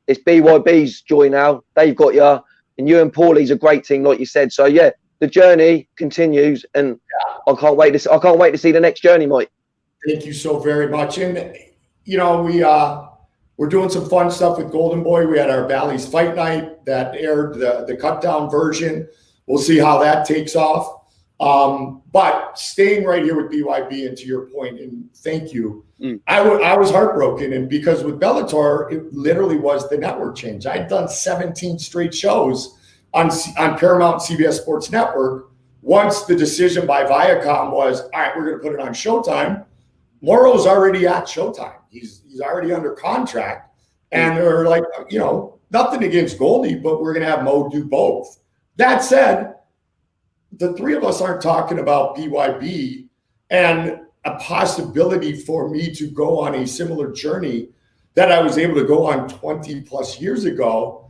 it's BYB's joy now. They've got you. And you and Paulie's a great team, like you said. So, yeah, the journey continues. And I can't wait to see the next journey, Mike. Thank you so very much. And, you know, we're doing some fun stuff with Golden Boy. We had our Bally's Fight Night that aired the cut down version. We'll see how that takes off. But staying right here with BYB, and to your point, and thank you, I was heartbroken. And because with Bellator, it literally was the network change. I'd done 17 straight shows on Paramount CBS Sports Network. Once the decision by Viacom was, all right, we're going to put it on Showtime, Moro's already at Showtime. He's already under contract. And they're like, you know, nothing against Goldie, but we're going to have Mo do both. That said, the three of us aren't talking about BYB and a possibility for me to go on a similar journey that I was able to go on 20 plus years ago.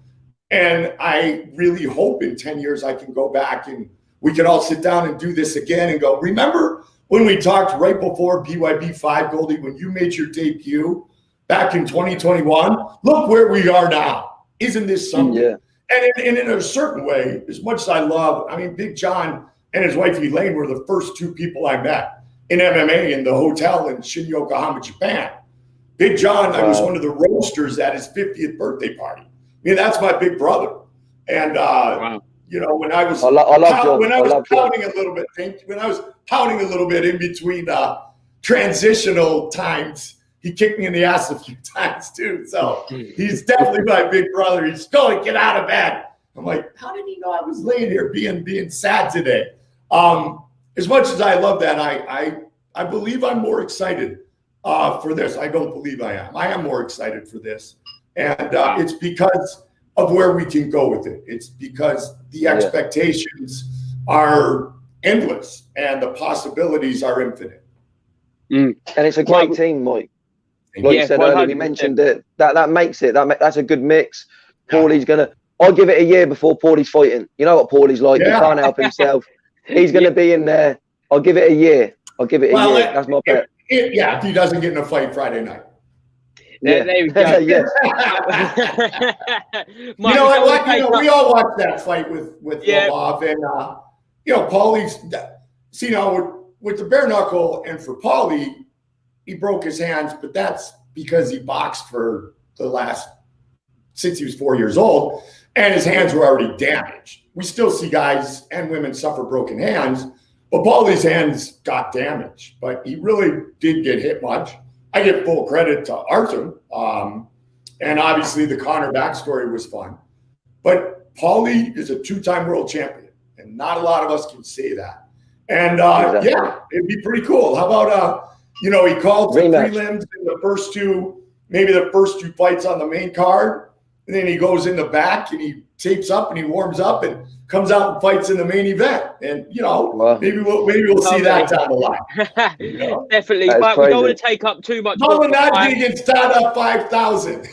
And I really hope in 10 years I can go back and we can all sit down and do this again and go, remember when we talked right before BYB 5, Goldie, when you made your debut back in 2021? Look where we are now. Isn't this something? Yeah. And in a certain way, as much as I love, I mean, Big John and his wife Elaine were the first two people I met in MMA in the hotel in Shin, Yokohama, Japan. Big John, I was one of the roasters at his 50th birthday party. I mean, that's my big brother. And, you know, when I was pouting a little bit in between transitional times, he kicked me in the ass a few times too. So he's definitely my big brother. He's going, get out of bed. I'm like, how did he know I was laying here being sad today? As much as I love that, I believe I'm more excited for this. I don't believe I am. I am more excited for this. And it's because of where we can go with it. It's because the expectations are endless and the possibilities are infinite. And it's a great team, Mike. Like you said earlier, we mentioned it. That makes it. That's a good mix. Paulie's gonna. I'll give it a year before Paulie's fighting. You know what Paulie's like. He can't help himself. He's gonna be in there. I'll give it a year. I'll give it a year. That's my bet. If he doesn't get in a fight Friday night. There we go. Mike, we all watched that fight with Lobov and Paulie's. See, with the bare knuckle and for Paulie, he broke his hands, but that's because he boxed for the last since he was 4 years old, and his hands were already damaged. We still see guys and women suffer broken hands, but Paulie's hands got damaged, but he really did get hit much. I give full credit to Arthur. And obviously the Conor backstory was fun. But Paulie is a two-time world champion, and not a lot of us can say that. And it'd be pretty cool. How about he called some prelims in the first two fights on the main card, and then he goes in the back and he tapes up and he warms up and comes out and fights in the main event. And maybe we'll see that down the line. Definitely, but we don't want to take up too much. Not against Dada 5,000.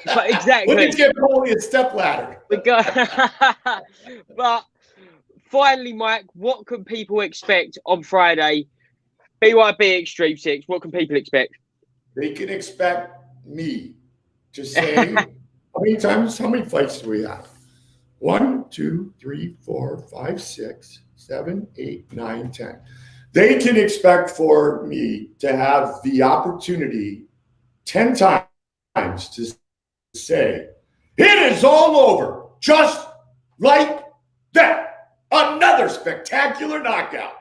Exactly. Let's get Paulie a step ladder. But finally, Mike, what can people expect on Friday? BYB Extreme 6. What can people expect? They can expect me to say how many fights do we have? 1, 2, 3, 4, 5, 6, 7, 8, 9, 10. They can expect for me to have the opportunity 10 times to say, it is all over, just like that. Another spectacular knockout.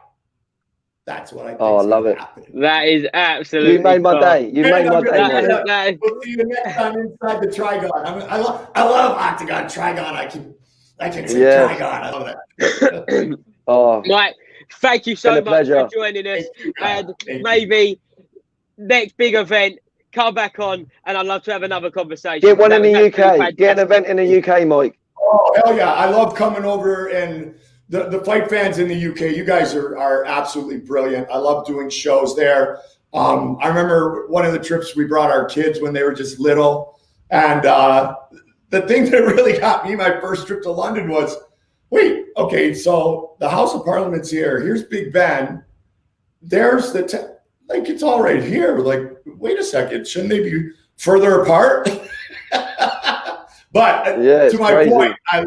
That's what I think. Oh, I love it. That is absolutely. You made my day. You made my day. We'll see you next time inside the Trigon. I love Octagon Trigon. I can say Trigon. I love that. Mike, thank you so much for joining us. And maybe next big event, come back on, and I'd love to have another conversation. Get one in the UK. Get an event in the UK, Mike. Oh, hell yeah. I love coming over, and the fight fans in the UK, you guys are absolutely brilliant. I love doing shows there. I remember one of the trips we brought our kids when they were just little. And the thing that really got me my first trip to London was, wait, okay, so the House of Parliament's here. Here's Big Ben. There's it's all right here. Like, wait a second, shouldn't they be further apart? But to my point, I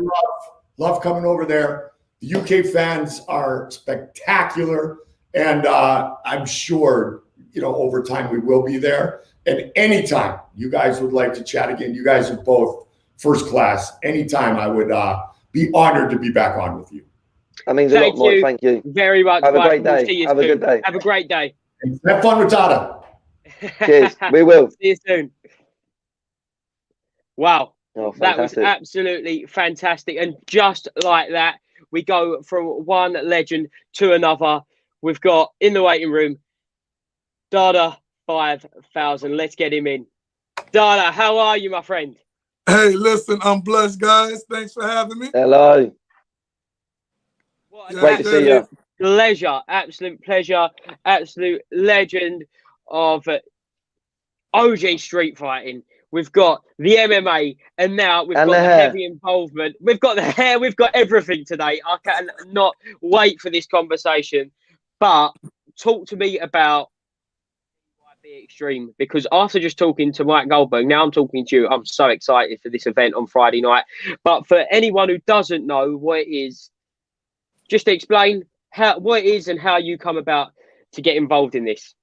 love coming over there. The UK fans are spectacular, and I'm sure, over time we will be there. And anytime you guys would like to chat again, you guys are both first class. Anytime I would be honored to be back on with you. That means a lot, Mike. Thank you very much. Have a great day. Have a good day. Have a great day. Have fun with Dada. Cheers. We will. See you soon. Wow. Oh, that was absolutely fantastic. And just like that, we go from one legend to another. We've got in the waiting room, Dada 5,000. Let's get him in. Dada, how are you, my friend? Hey, listen, I'm blessed, guys. Thanks for having me. Hello. Great to see you. Pleasure, absolute pleasure, absolute legend of OG street fighting. We've got the MMA, and now we've got the heavy involvement. We've got the hair. We've got everything today. I cannot wait for this conversation. But talk to me about BYB Extreme, because after just talking to Mike Goldberg, now I'm talking to you. I'm so excited for this event on Friday night. But for anyone who doesn't know what it is, just explain what it is and how you come about to get involved in this.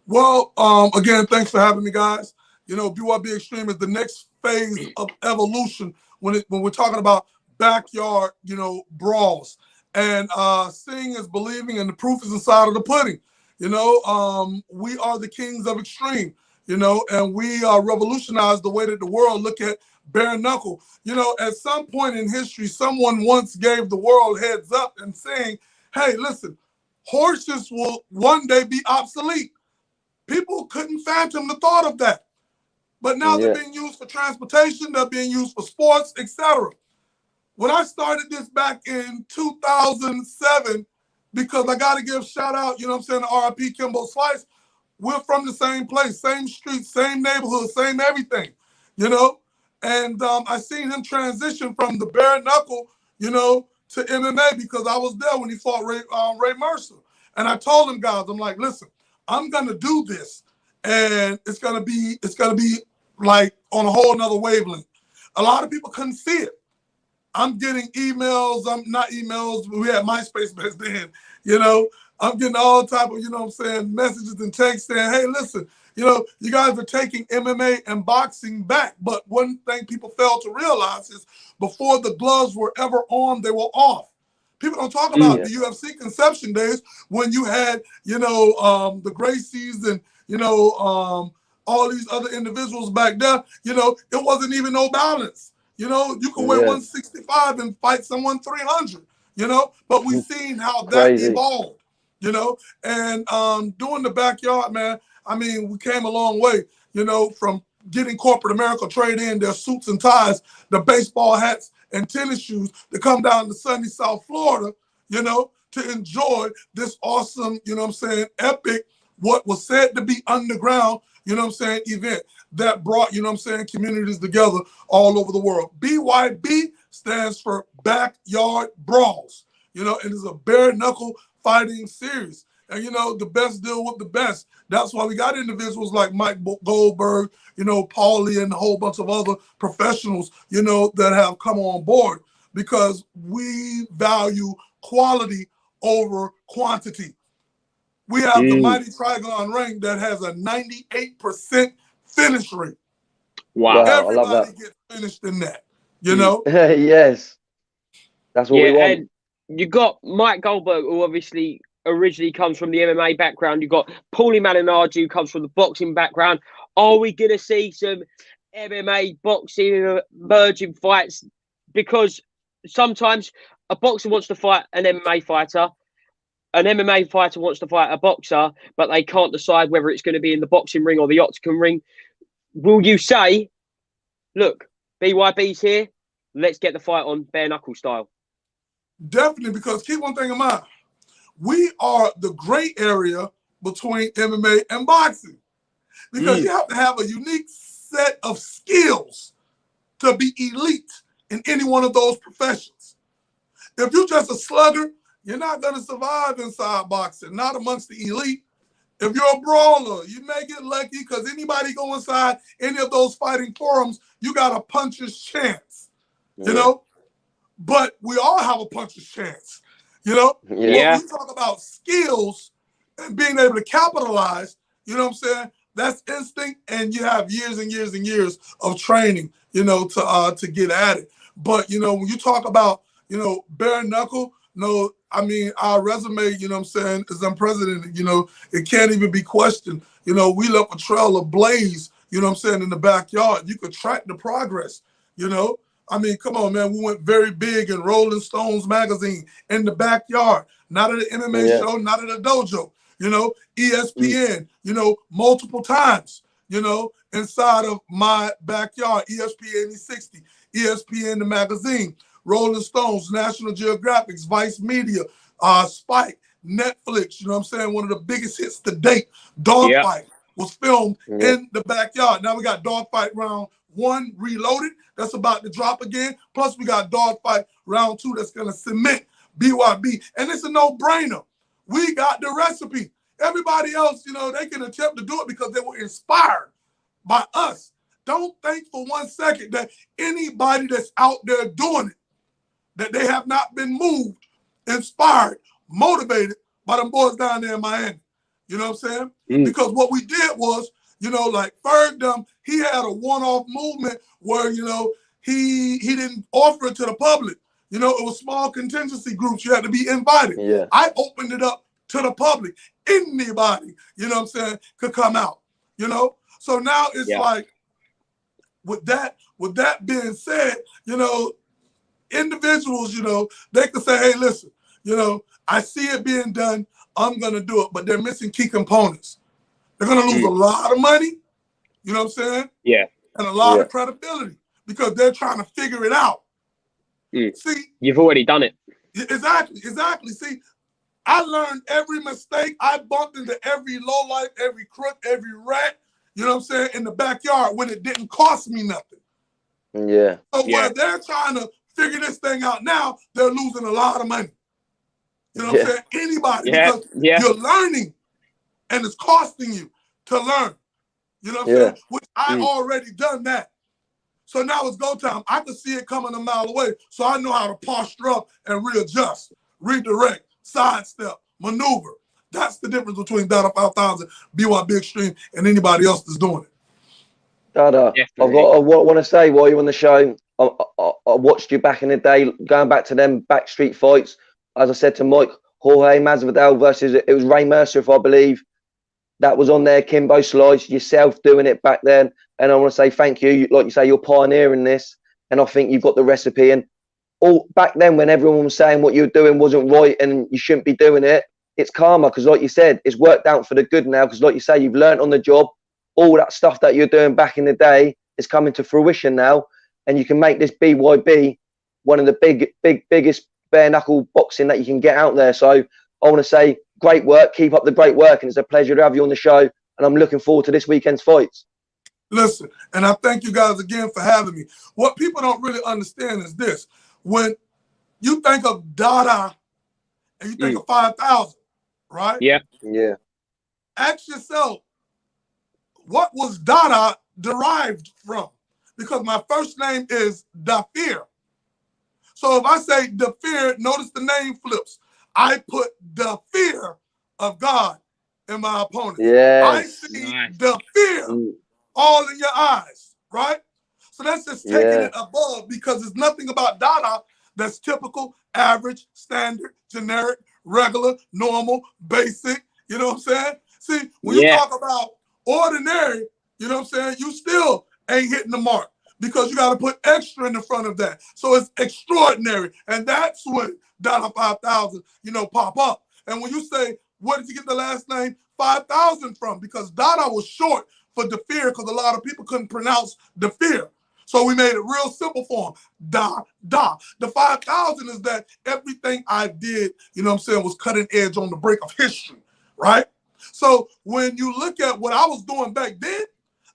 Well, again, thanks for having me, guys. BYB Extreme is the next phase of evolution when we're talking about backyard, brawls. And seeing is believing, and the proof is inside of the pudding. We are the kings of extreme, and we revolutionize the way that the world look at bare knuckle. At some point in history, someone once gave the world heads up and saying, hey, listen, horses will one day be obsolete. People couldn't fathom the thought of that. But now they're being used for transportation, they're being used for sports, etc. When I started this back in 2007, because I got to give shout out, you know what I'm saying, to R.I.P. Kimbo Slice, we're from the same place, same street, same neighborhood, same everything, you know? And I seen him transition from the bare knuckle, you know, to MMA because I was there when he fought Ray Mercer. And I told him, guys, I'm like, listen, I'm going to do this. And it's going to be like on a whole nother wavelength. A lot of people couldn't see it. I'm getting emails, not emails, we had MySpace back then, you know. I'm getting all type of, you know what I'm saying, messages and texts saying, hey, listen, you know, you guys are taking MMA and boxing back. But one thing people fail to realize is before the gloves were ever on, they were off. People don't talk about the UFC conception days when you had, you know, the Gracies and, you know, all these other individuals back there. You know, it wasn't even no balance. You know, you can weigh 165 and fight someone 300, you know, but we've seen how that evolved, you know, and doing the backyard, man, I mean, we came a long way, you know, from getting corporate America trade in their suits and ties, the baseball hats and tennis shoes to come down to sunny South Florida, you know, to enjoy this awesome, you know what I'm saying, epic, what was said to be underground, you know what I'm saying, event that brought, you know what I'm saying, communities together all over the world. BYB stands for Backyard Brawls, you know, and it's a bare knuckle fighting series. And, you know, the best deal with the best. That's why we got individuals like Mike Goldberg, you know, Paulie, and a whole bunch of other professionals, you know, that have come on board because we value quality over quantity. We have the mighty Trigon ring that has a 98% finish rate. Wow. Everybody I love that. gets finished in that, you know? Yes. That's what we want. And you got Mike Goldberg, who obviously originally comes from the MMA background. You got Paulie Malignaggi, who comes from the boxing background. Are we going to see some MMA boxing merging fights? Because sometimes a boxer wants to fight an MMA fighter. An MMA fighter wants to fight a boxer, but they can't decide whether it's going to be in the boxing ring or the octagon ring. Will you say, look, BYB's here, let's get the fight on bare knuckle style? Definitely, because keep one thing in mind. We are the gray area between MMA and boxing. Because you have to have a unique set of skills to be elite in any one of those professions. If you're just a slugger, you're not going to survive inside boxing, not amongst the elite. If you're a brawler, you may get lucky because anybody go inside any of those fighting forums, you got a puncher's chance, you know? But we all have a puncher's chance, you know? Yeah. When we talk about skills and being able to capitalize, you know what I'm saying? That's instinct, and you have years and years and years of training, you know, to get at it. But, you know, when you talk about, you know, bare knuckle, no, I mean, our resume, you know what I'm saying, as unprecedented, you know, it can't even be questioned. You know, we left a trail of blaze, you know what I'm saying, in the backyard. You could track the progress, you know. I mean, come on, man. We went very big in Rolling Stones magazine in the backyard, not at an MMA show, not at a dojo, you know, ESPN, you know, multiple times, you know, inside of my backyard, ESPN 60, ESPN the magazine, Rolling Stones, National Geographic, Vice Media, Spike, Netflix, you know what I'm saying? One of the biggest hits to date, Dogfight, was filmed in the backyard. Now we got Dogfight Round 1 Reloaded, that's about to drop again. Plus we got Dogfight Round 2 that's going to cement BYB. And it's a no-brainer. We got the recipe. Everybody else, you know, they can attempt to do it because they were inspired by us. Don't think for 1 second that anybody that's out there doing it, that they have not been moved, inspired, motivated by them boys down there in Miami. You know what I'm saying? Because what we did was, you know, like Ferg, he had a one-off movement where, you know, he didn't offer it to the public. You know, it was small contingency groups. You had to be invited. Yeah. I opened it up to the public. Anybody, you know what I'm saying, could come out, you know? So now it's like, with that being said, you know, individuals, you know, they could say, hey, listen, you know, I see it being done. I'm going to do it, but they're missing key components. They're going to lose a lot of money. You know what I'm saying? Yeah. and a lot of credibility because they're trying to figure it out. See, you've already done it. Exactly. See, I learned every mistake. I bumped into every lowlife, every crook, every rat, you know what I'm saying, in the backyard when it didn't cost me nothing. Yeah. So while they're trying to figure this thing out now, they're losing a lot of money. You know what I'm saying? Anybody, because you're learning and it's costing you to learn. You know what I'm saying? Which I already done that. So now it's go time. I can see it coming a mile away. So I know how to posture up and readjust, redirect, sidestep, maneuver. That's the difference between Dada 5000, BYB Extreme, and anybody else that's doing it. Dada, I want to say while you're on the show, I watched you back in the day, going back to them backstreet fights. As I said to Mike, Jorge Masvidal versus, it was Ray Mercer, if I believe. That was on there, Kimbo Slice, yourself doing it back then. And I want to say thank you. Like you say, you're pioneering this. And I think you've got the recipe. And all back then, when everyone was saying what you were doing wasn't right and you shouldn't be doing it, it's karma. Because like you said, it's worked out for the good now. Because like you say, you've learned on the job. All that stuff that you're doing back in the day is coming to fruition now. And you can make this BYB one of the biggest bare knuckle boxing that you can get out there. So I want to say, great work. Keep up the great work. And it's a pleasure to have you on the show. And I'm looking forward to this weekend's fights. Listen, and I thank you guys again for having me. What people don't really understand is this. When you think of Dada and you think of 5,000, right? Yeah. Ask yourself, what was Dada derived from? Because my first name is Dafir. So if I say Dafir, notice the name flips. I put the fear of God in my opponent. I see the fear all in your eyes, right? So that's just taking it above, because there's nothing about Dada that's typical, average, standard, generic, regular, normal, basic. You know what I'm saying? See, when you talk about ordinary, you know what I'm saying, you still ain't hitting the mark, because you got to put extra in the front of that. So it's extraordinary. And that's when Dada 5000, you know, pop up. And when you say, where did you get the last name 5000 from? Because Dada was short for Dafir, because a lot of people couldn't pronounce Dafir. So we made it real simple for him. Da. The 5000 is that everything I did, you know what I'm saying, was cutting edge on the break of history, right? So when you look at what I was doing back then,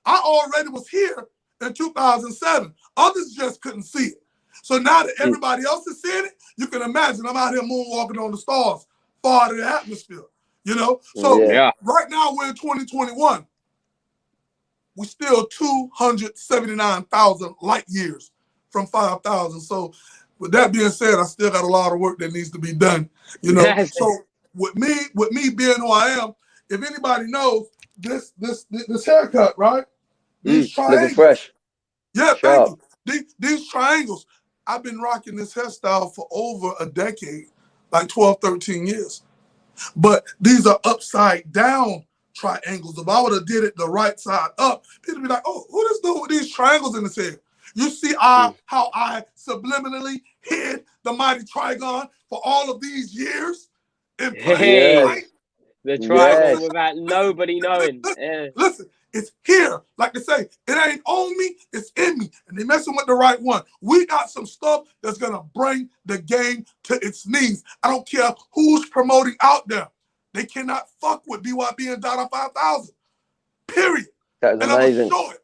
I already was here in 2007. Others just couldn't see it. So now that everybody else is seeing it, you can imagine I'm out here moonwalking on the stars, far out of the atmosphere, you know? So right now we're in 2021. We're still 279,000 light years from 5,000. So with that being said, I still got a lot of work that needs to be done, you know? So with me being who I am, if anybody knows this haircut, right? These triangles. Looking fresh. Yeah, thank you. These triangles, I've been rocking this hairstyle for over a decade, like 12, 13 years. But these are upside down triangles. If I would have did it the right side up, people would be like, oh, who is doing with these triangles in his head? You see how I subliminally hid the mighty trigon for all of these years? In the triangle without nobody knowing. Listen, it's here. Like they say, it ain't on me, it's in me. And they messing with the right one. We got some stuff that's going to bring the game to its knees. I don't care who's promoting out there. They cannot fuck with BYB and Dada 5000. Period. That is amazing. And I'm going to show it.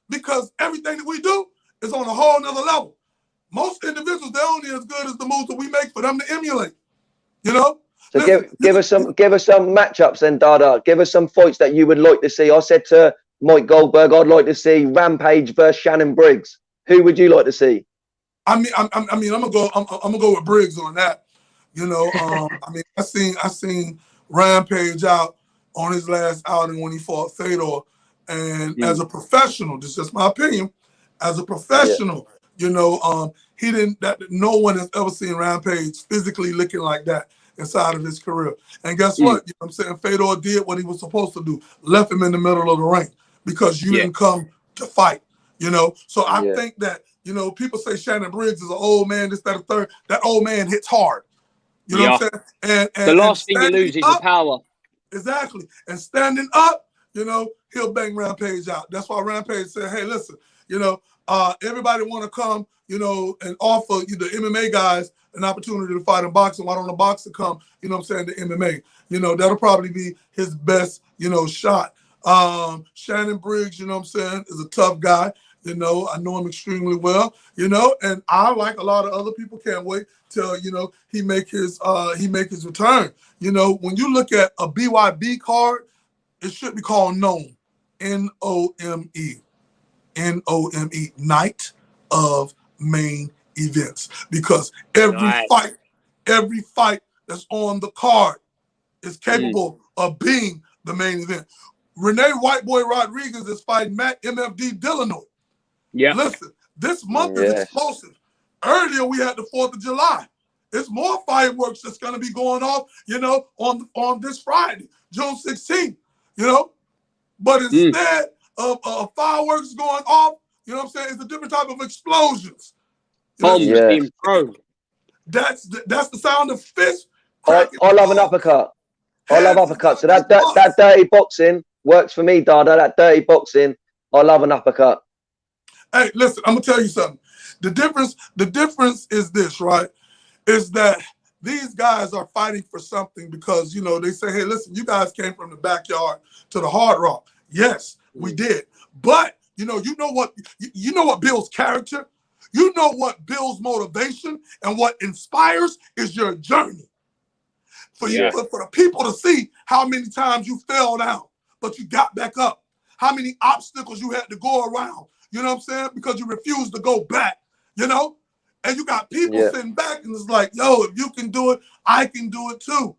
Because everything that we do is on a whole nother level. Most individuals, they're only as good as the moves that we make for them to emulate. You know? So give us some matchups then, Dada. Give us some fights that you would like to see. I said to Mike Goldberg, I'd like to see Rampage versus Shannon Briggs. Who would you like to see? I'm gonna go with Briggs on that. You know, I seen Rampage out on his last outing when he fought Fedor, and as a professional, this is just my opinion. As a professional, you know, no one has ever seen Rampage physically looking like that inside of his career. And guess what? You know what I'm saying? Fedor did what he was supposed to do. Left him in the middle of the ring because you didn't come to fight, you know? So I think that, you know, people say Shannon Briggs is an old man, this, that, and third. That old man hits hard. You know what I'm saying? And the last thing you lose is your power. Exactly. And standing up, you know, he'll bang Rampage out. That's why Rampage said, hey, listen, You know, everybody want to come, you know, and offer the MMA guys an opportunity to fight in boxing. Why don't the boxer come, you know what I'm saying, to MMA? You know, that'll probably be his best, you know, shot. Shannon Briggs, you know what I'm saying, is a tough guy. You know, I know him extremely well, you know, and I, like a lot of other people, can't wait till, you know, he make his return. You know, when you look at a BYB card, it should be called NOME, N-O-M-E, N-O-M-E, Night of Main Events, because every fight that's on the card is capable of being the main event. Renee Whiteboy Rodriguez is fighting Matt MFD Dillanoy. Yeah. Listen, this month is explosive. Earlier we had the 4th of July. It's more fireworks that's going to be going off, you know, on this Friday, June 16th, you know. But instead of fireworks going off, you know what I'm saying, it's a different type of explosions. Bombs being thrown. That's the sound of fist. I love an uppercut. I love uppercuts. So that dirty boxing works for me, Dada. That dirty boxing, I love an uppercut. Hey, listen, I'm gonna tell you something. The difference is this, right? Is that these guys are fighting for something because, you know, they say, hey, listen, you guys came from the backyard to the Hard Rock. Yes, we did. But you know what builds character? You know what builds motivation and what inspires is your journey. For the people to see how many times you fell down, but you got back up. How many obstacles you had to go around. You know what I'm saying? Because you refused to go back, you know? And you got people sitting back and it's like, yo, if you can do it, I can do it too.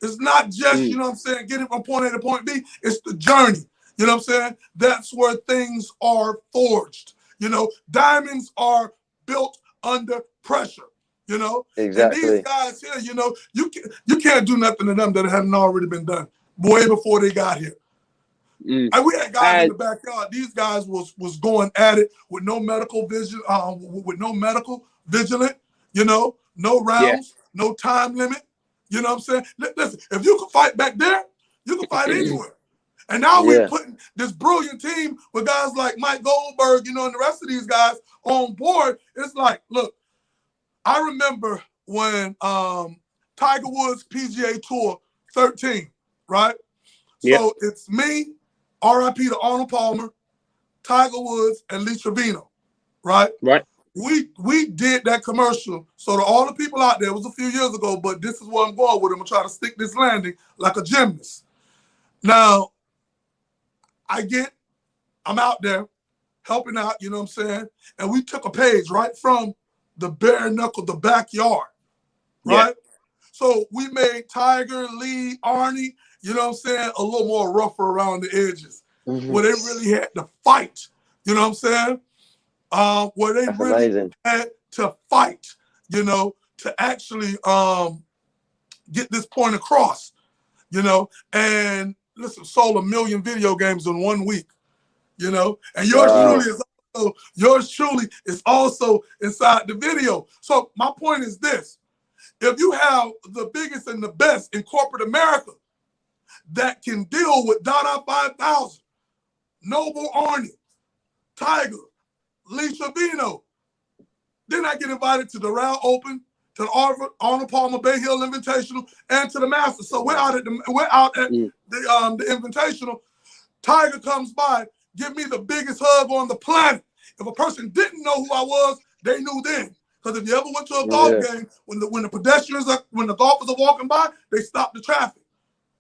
It's not just, you know what I'm saying, getting from point A to point B. It's the journey. You know what I'm saying? That's where things are forged. You know, diamonds are built under pressure. You know, exactly. And these guys here, you know, you can't do nothing to them that hadn't already been done way before they got here. And we had guys in the backyard. These guys was going at it with no medical vision, with no medical vigilant. You know, no rounds, no time limit. You know what I'm saying? Listen, if you can fight back there, you can fight anywhere. And now we're putting this brilliant team with guys like Mike Goldberg, you know, and the rest of these guys on board. It's like, look. I remember when Tiger Woods PGA Tour 13, right? So it's me, R.I.P. to Arnold Palmer, Tiger Woods, and Lee Trevino, right? Right. We did that commercial. So to all the people out there, it was a few years ago, but this is where I'm going with. I'm going to try to stick this landing like a gymnast. Now, I'm out there helping out, you know what I'm saying? And we took a page right from the bare knuckle, the backyard, right? So we made Tiger, Lee, Arnie, you know what I'm saying, a little more rougher around the edges, where they really had to fight, you know what I'm saying? Where they really had to fight, you know, to actually get this point across, you know, and listen, sold 1 million video games in 1 week, you know, and yours truly is also inside the video. So my point is this. If you have the biggest and the best in corporate America that can deal with Dada 5000, Noble Arnie, Tiger, Lee Trevino, then I get invited to the Doral Open, to the Arnold Palmer Bay Hill Invitational, and to the Masters. So we're out at the Invitational. Tiger comes by, give me the biggest hug on the planet. If a person didn't know who I was, they knew then. Because if you ever went to a golf game, when the golfers are walking by, they stop the traffic.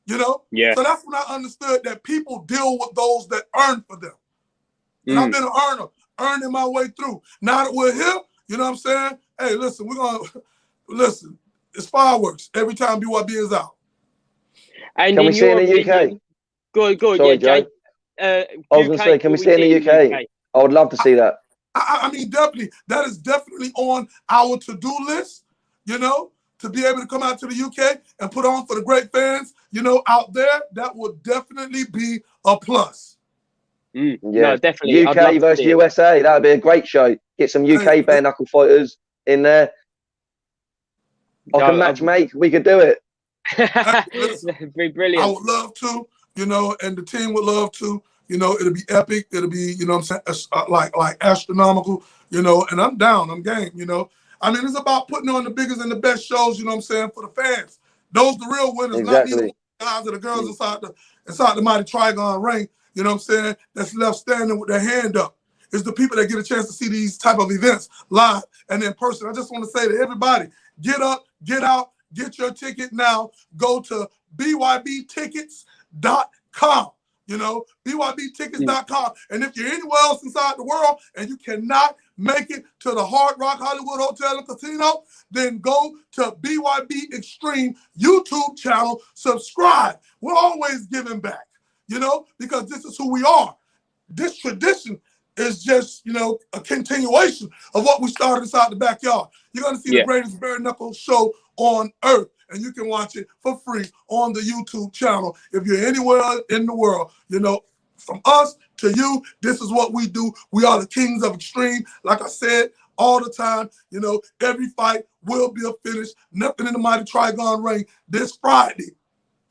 You know? Yeah. So that's when I understood that people deal with those that earn for them. And I've been an earner, earning my way through. Now that we're here, you know what I'm saying? Hey, listen, listen, it's fireworks every time BYB is out. And can we see it in the UK? Good, Sorry, Jay. I was going to say, can we see it in the UK? I would love to see that. I mean, definitely. That is definitely on our to-do list, you know, to be able to come out to the UK and put on for the great fans, you know, out there. That would definitely be a plus. Yeah, no, definitely. UK versus USA. That would be a great show. Get some UK bare knuckle fighters in there. I can match make. We could do it. That'd be brilliant. I would love to, you know, and the team would love to. You know, it'll be epic. It'll be, you know what I'm saying, like astronomical, you know, and I'm down. I'm game, you know. I mean, it's about putting on the biggest and the best shows, you know what I'm saying, for the fans. Those the real winners, not these guys or the girls inside the mighty Trigon ring, you know what I'm saying, that's left standing with their hand up. It's the people that get a chance to see these type of events live and in person. I just want to say to everybody, get up, get out, get your ticket now. Go to bybtickets.com. You know, bybtickets.com. And if you're anywhere else inside the world and you cannot make it to the Hard Rock Hollywood Hotel and Casino, then go to BYB Extreme YouTube channel, subscribe. We're always giving back, you know, because this is who we are. This tradition is just, you know, a continuation of what we started inside the backyard. You're going to see the greatest bare knuckle show on earth, and you can watch it for free on the YouTube channel. If you're anywhere in the world, you know, from us to you, this is what we do. We are the kings of extreme. Like I said all the time, you know, every fight will be a finish. Nothing in the mighty Trigon ring this Friday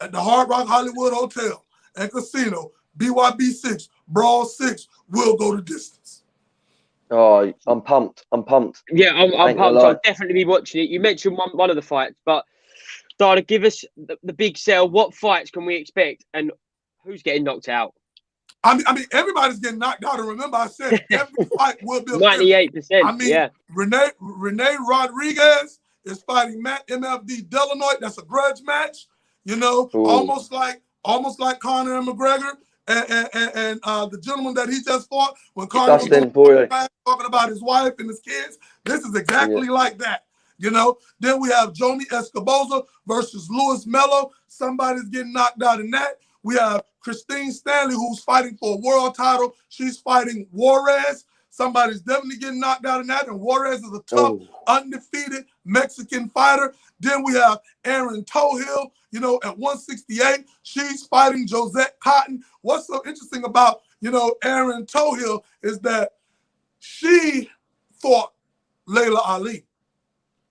at the Hard Rock Hollywood Hotel and Casino. BYB 6, Brawl 6 will go the distance. Oh, I'm pumped. I'm pumped. Yeah, I'm pumped. I'll definitely be watching it. You mentioned one of the fights, but Dada, give us the big sell. What fights can we expect, and who's getting knocked out? I mean, everybody's getting knocked out. And remember, I said every fight will be a 98%. I mean, Renee Rodriguez is fighting Matt MFD Delanoy. That's a grudge match. You know, almost like Conor and McGregor. And the gentleman that he just fought when Conor was talking about his wife and his kids, this is exactly like that, you know. Then we have Jomi Escoboza versus Luis Melo. Somebody's getting knocked out in that. We have Christine Stanley, who's fighting for a world title. She's fighting Juarez. Somebody's definitely getting knocked out in that. And Juarez is a tough, undefeated Mexican fighter. Then we have Erin Tohill, you know, at 168. She's fighting Josette Cotton. What's so interesting about, you know, Erin Tohill is that she fought Layla Ali.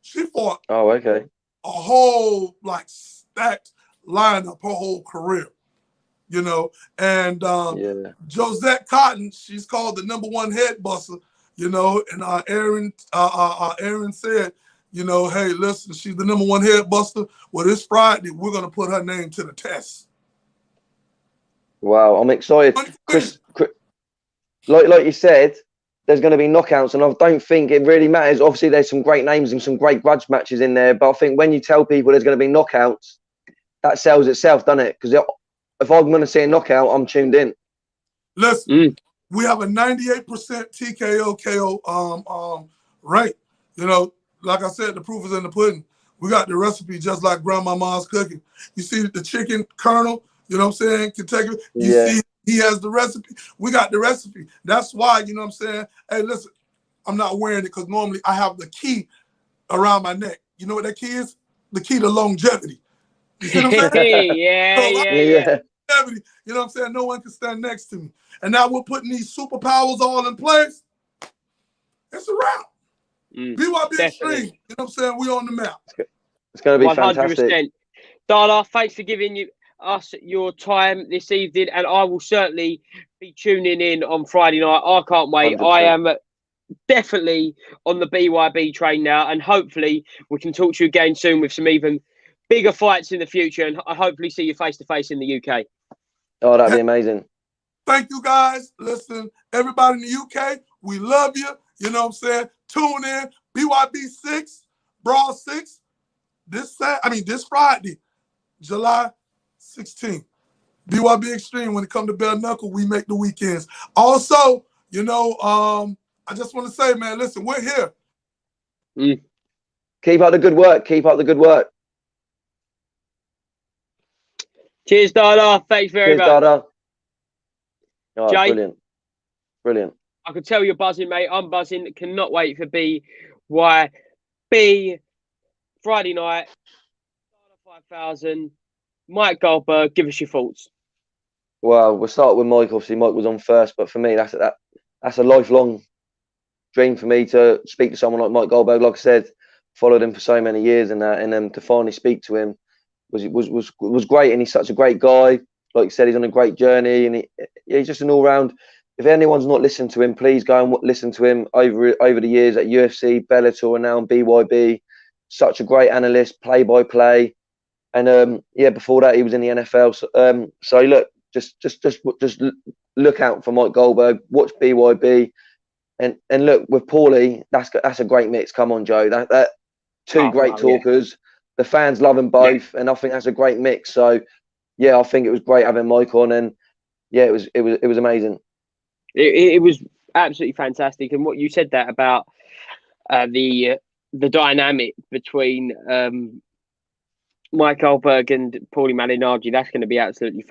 She fought a whole, like, stacked lineup her whole career. You know, and Josette Cotton, she's called the #1 head buster, you know, and Aaron said, you know, hey, listen, she's the #1 head buster. Well, this Friday, we're going to put her name to the test. Wow, I'm excited. Chris, like you said, there's going to be knockouts, and I don't think it really matters. Obviously, there's some great names and some great grudge matches in there, but I think when you tell people there's going to be knockouts, that sells itself, doesn't it? Because if I'm going to see a knockout, I'm tuned in. Listen, we have a 98% TKO KO rate. You know, like I said, the proof is in the pudding. We got the recipe just like grandmama's cooking. You see the chicken kernel, you know what I'm saying, Kentucky. You see he has the recipe. We got the recipe. That's why, you know what I'm saying, hey, listen, I'm not wearing it because normally I have the key around my neck. You know what that key is? The key to longevity. You see what I'm saying? Yeah. You know what I'm saying? No one can stand next to me. And now we're putting these superpowers all in place. It's a wrap. BYB Extreme. You know what I'm saying? We on the map. It's going to be 100%. Fantastic. Dada, thanks for giving us your time this evening, and I will certainly be tuning in on Friday night. I can't wait. 100%. I am definitely on the BYB train now, and hopefully we can talk to you again soon with some even bigger fights in the future, and I hopefully see you face-to-face in the UK. Oh, that'd be amazing. Thank you, guys. Listen, everybody in the UK, we love you. You know what I'm saying? Tune in. BYB 6, Brawl 6, this Friday, July 16th. BYB Extreme, when it comes to bare knuckle, we make the weekends. Also, you know, I just want to say, man, listen, we're here. Keep up the good work. Keep up the good work. Cheers, Dada. Thanks very much. Dada. Oh, Jay, brilliant. I can tell you're buzzing, mate. I'm buzzing. Cannot wait for BYB Friday night. 5,000. Mike Goldberg, give us your thoughts. Well, we'll start with Mike. Obviously, Mike was on first, but for me, that's a lifelong dream for me to speak to someone like Mike Goldberg. Like I said, followed him for so many years, and to finally speak to him was great. And he's such a great guy. Like you said, he's on a great journey, and he's just an all-round. If anyone's not listened to him, please go and listen to him over the years at UFC, Bellator, and now on BYB. Such a great analyst, play-by-play, and before that he was in the NFL. So look, just look out for Mike Goldberg. Watch BYB, and look with Paulie. That's a great mix. Come on, Joe. That two great talkers. Yeah. The fans love them both, and I think that's a great mix. So yeah, I think it was great having Mike on, and yeah, it was amazing. It was absolutely fantastic, and what you said that about the dynamic between Mike Goldberg and Paulie Malignaggi, that's going to be absolutely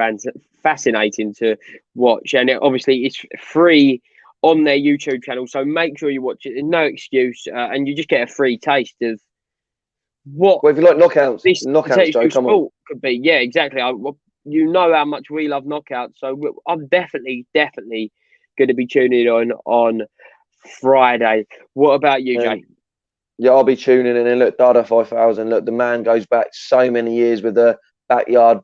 fascinating to watch, and obviously it's free on their YouTube channel, so make sure you watch it. There's no excuse, and you just get a free taste of what. Well, if you like knockouts, this Joe, come on. Could be. Yeah, exactly. You know how much we love knockouts, so I'm definitely going to be tuning on Friday. What about you, Jay? Yeah, I'll be tuning in. And look, Dada 5000. Look, the man goes back so many years with the backyard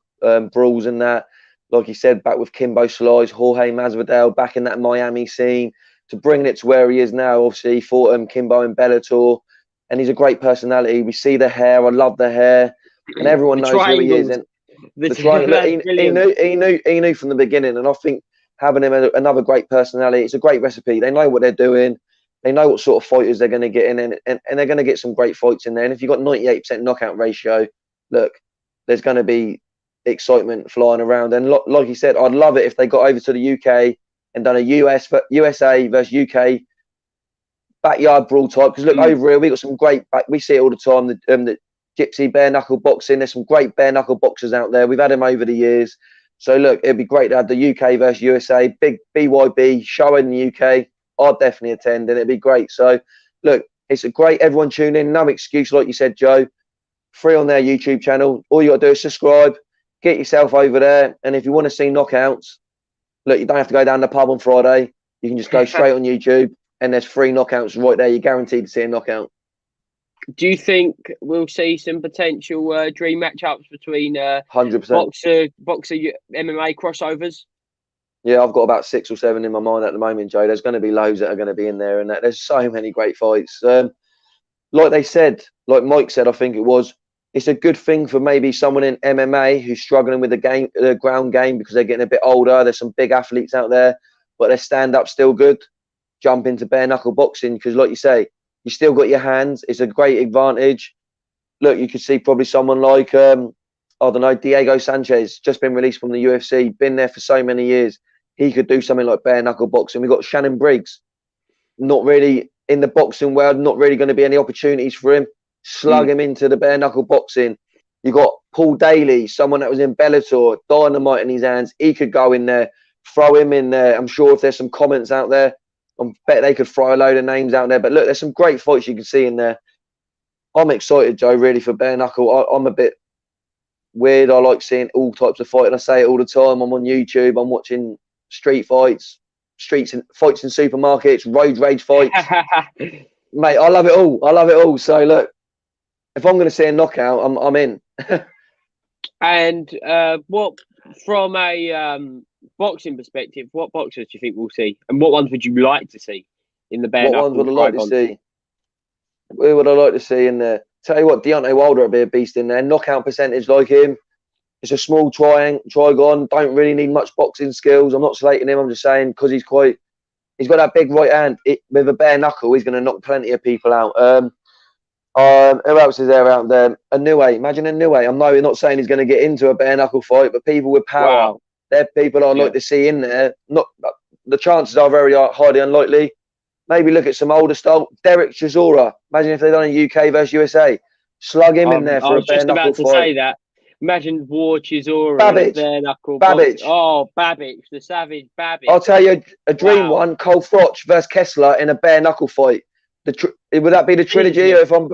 brawls and that. Like he said, back with Kimbo Slice, Jorge Masvidal, back in that Miami scene, to bringing it to where he is now. Obviously, he fought Kimbo in Bellator, and he's a great personality. We see the hair. I love the hair, and everyone knows who he is. And the triangle, he knew from the beginning, and I think having him another great personality, it's a great recipe. They know what they're doing. They know what sort of fighters they're going to get in, and they're going to get some great fights in there. And if you've got 98% knockout ratio, look, there's going to be excitement flying around. And like you said, I'd love it if they got over to the UK and done a USA versus UK backyard brawl type. Because look, over here, we got some great, we see it all the time, the gypsy bare knuckle boxing. There's some great bare knuckle boxers out there. We've had them over the years. So look, it'd be great to have the UK versus USA, big BYB show in the UK. I'd definitely attend, and it'd be great. So look, it's a great, everyone tune in. No excuse, like you said, Joe. Free on their YouTube channel. All you got to do is subscribe, get yourself over there. And if you want to see knockouts, look, you don't have to go down the pub on Friday. You can just go straight on YouTube, and there's free knockouts right there. You're guaranteed to see a knockout. Do you think we'll see some potential dream matchups between 100% boxer MMA crossovers? Yeah, I've got about 6 or 7 in my mind at the moment, Joe. There's going to be loads that are going to be in there, and there's so many great fights. Like they said, like Mike said, I think it was, it's a good thing for maybe someone in MMA who's struggling with the ground game because they're getting a bit older. There's some big athletes out there, but their stand-up still good. Jump into bare knuckle boxing because, like you say, you still got your hands. It's a great advantage. Look, you could see probably someone like, I don't know, Diego Sanchez, just been released from the UFC, been there for so many years. He could do something like bare knuckle boxing. We've got Shannon Briggs, not really in the boxing world, not really going to be any opportunities for him. Slug him into the bare knuckle boxing. You got Paul Daly, someone that was in Bellator, dynamite in his hands. He could go in there, throw him in there. I'm sure if there's some comments out there, I bet they could throw a load of names out there. But look, there's some great fights you can see in there. I'm excited, Joe, really, for bare knuckle. I'm a bit weird. I like seeing all types of fighting. I say it all the time. I'm on YouTube. I'm watching street fights, fights in supermarkets, road rage fights. Mate, I love it all. I love it all. So look, if I'm going to see a knockout, I'm in. And what, from a boxing perspective, what boxers do you think we'll see, and what ones would you like to see in the bare knuckle? What ones would I like to see? Who would I like to see in there? Tell you what, Deontay Wilder would be a beast in there. Knockout percentage like him. It's a small trigon. Don't really need much boxing skills. I'm not slating him. I'm just saying because he's got that big right hand. With a bare knuckle, he's going to knock plenty of people out. Who else is there out there? Inoue. Imagine Inoue. I'm not saying he's going to get into a bare knuckle fight, but people with power. Wow. They're people I'd like to see in there. Not the chances are very highly unlikely. Maybe look at some older style. Derek Chisora. Imagine if they'd done a UK versus USA. Slug him in there for a bare knuckle fight. I was just about to say that. Imagine War Chisora. Babbage. Oh, Babbage. The savage Babbage. I'll tell you a dream one. Cole Froch versus Kessler in a bare knuckle fight. Would that be the trilogy if I'm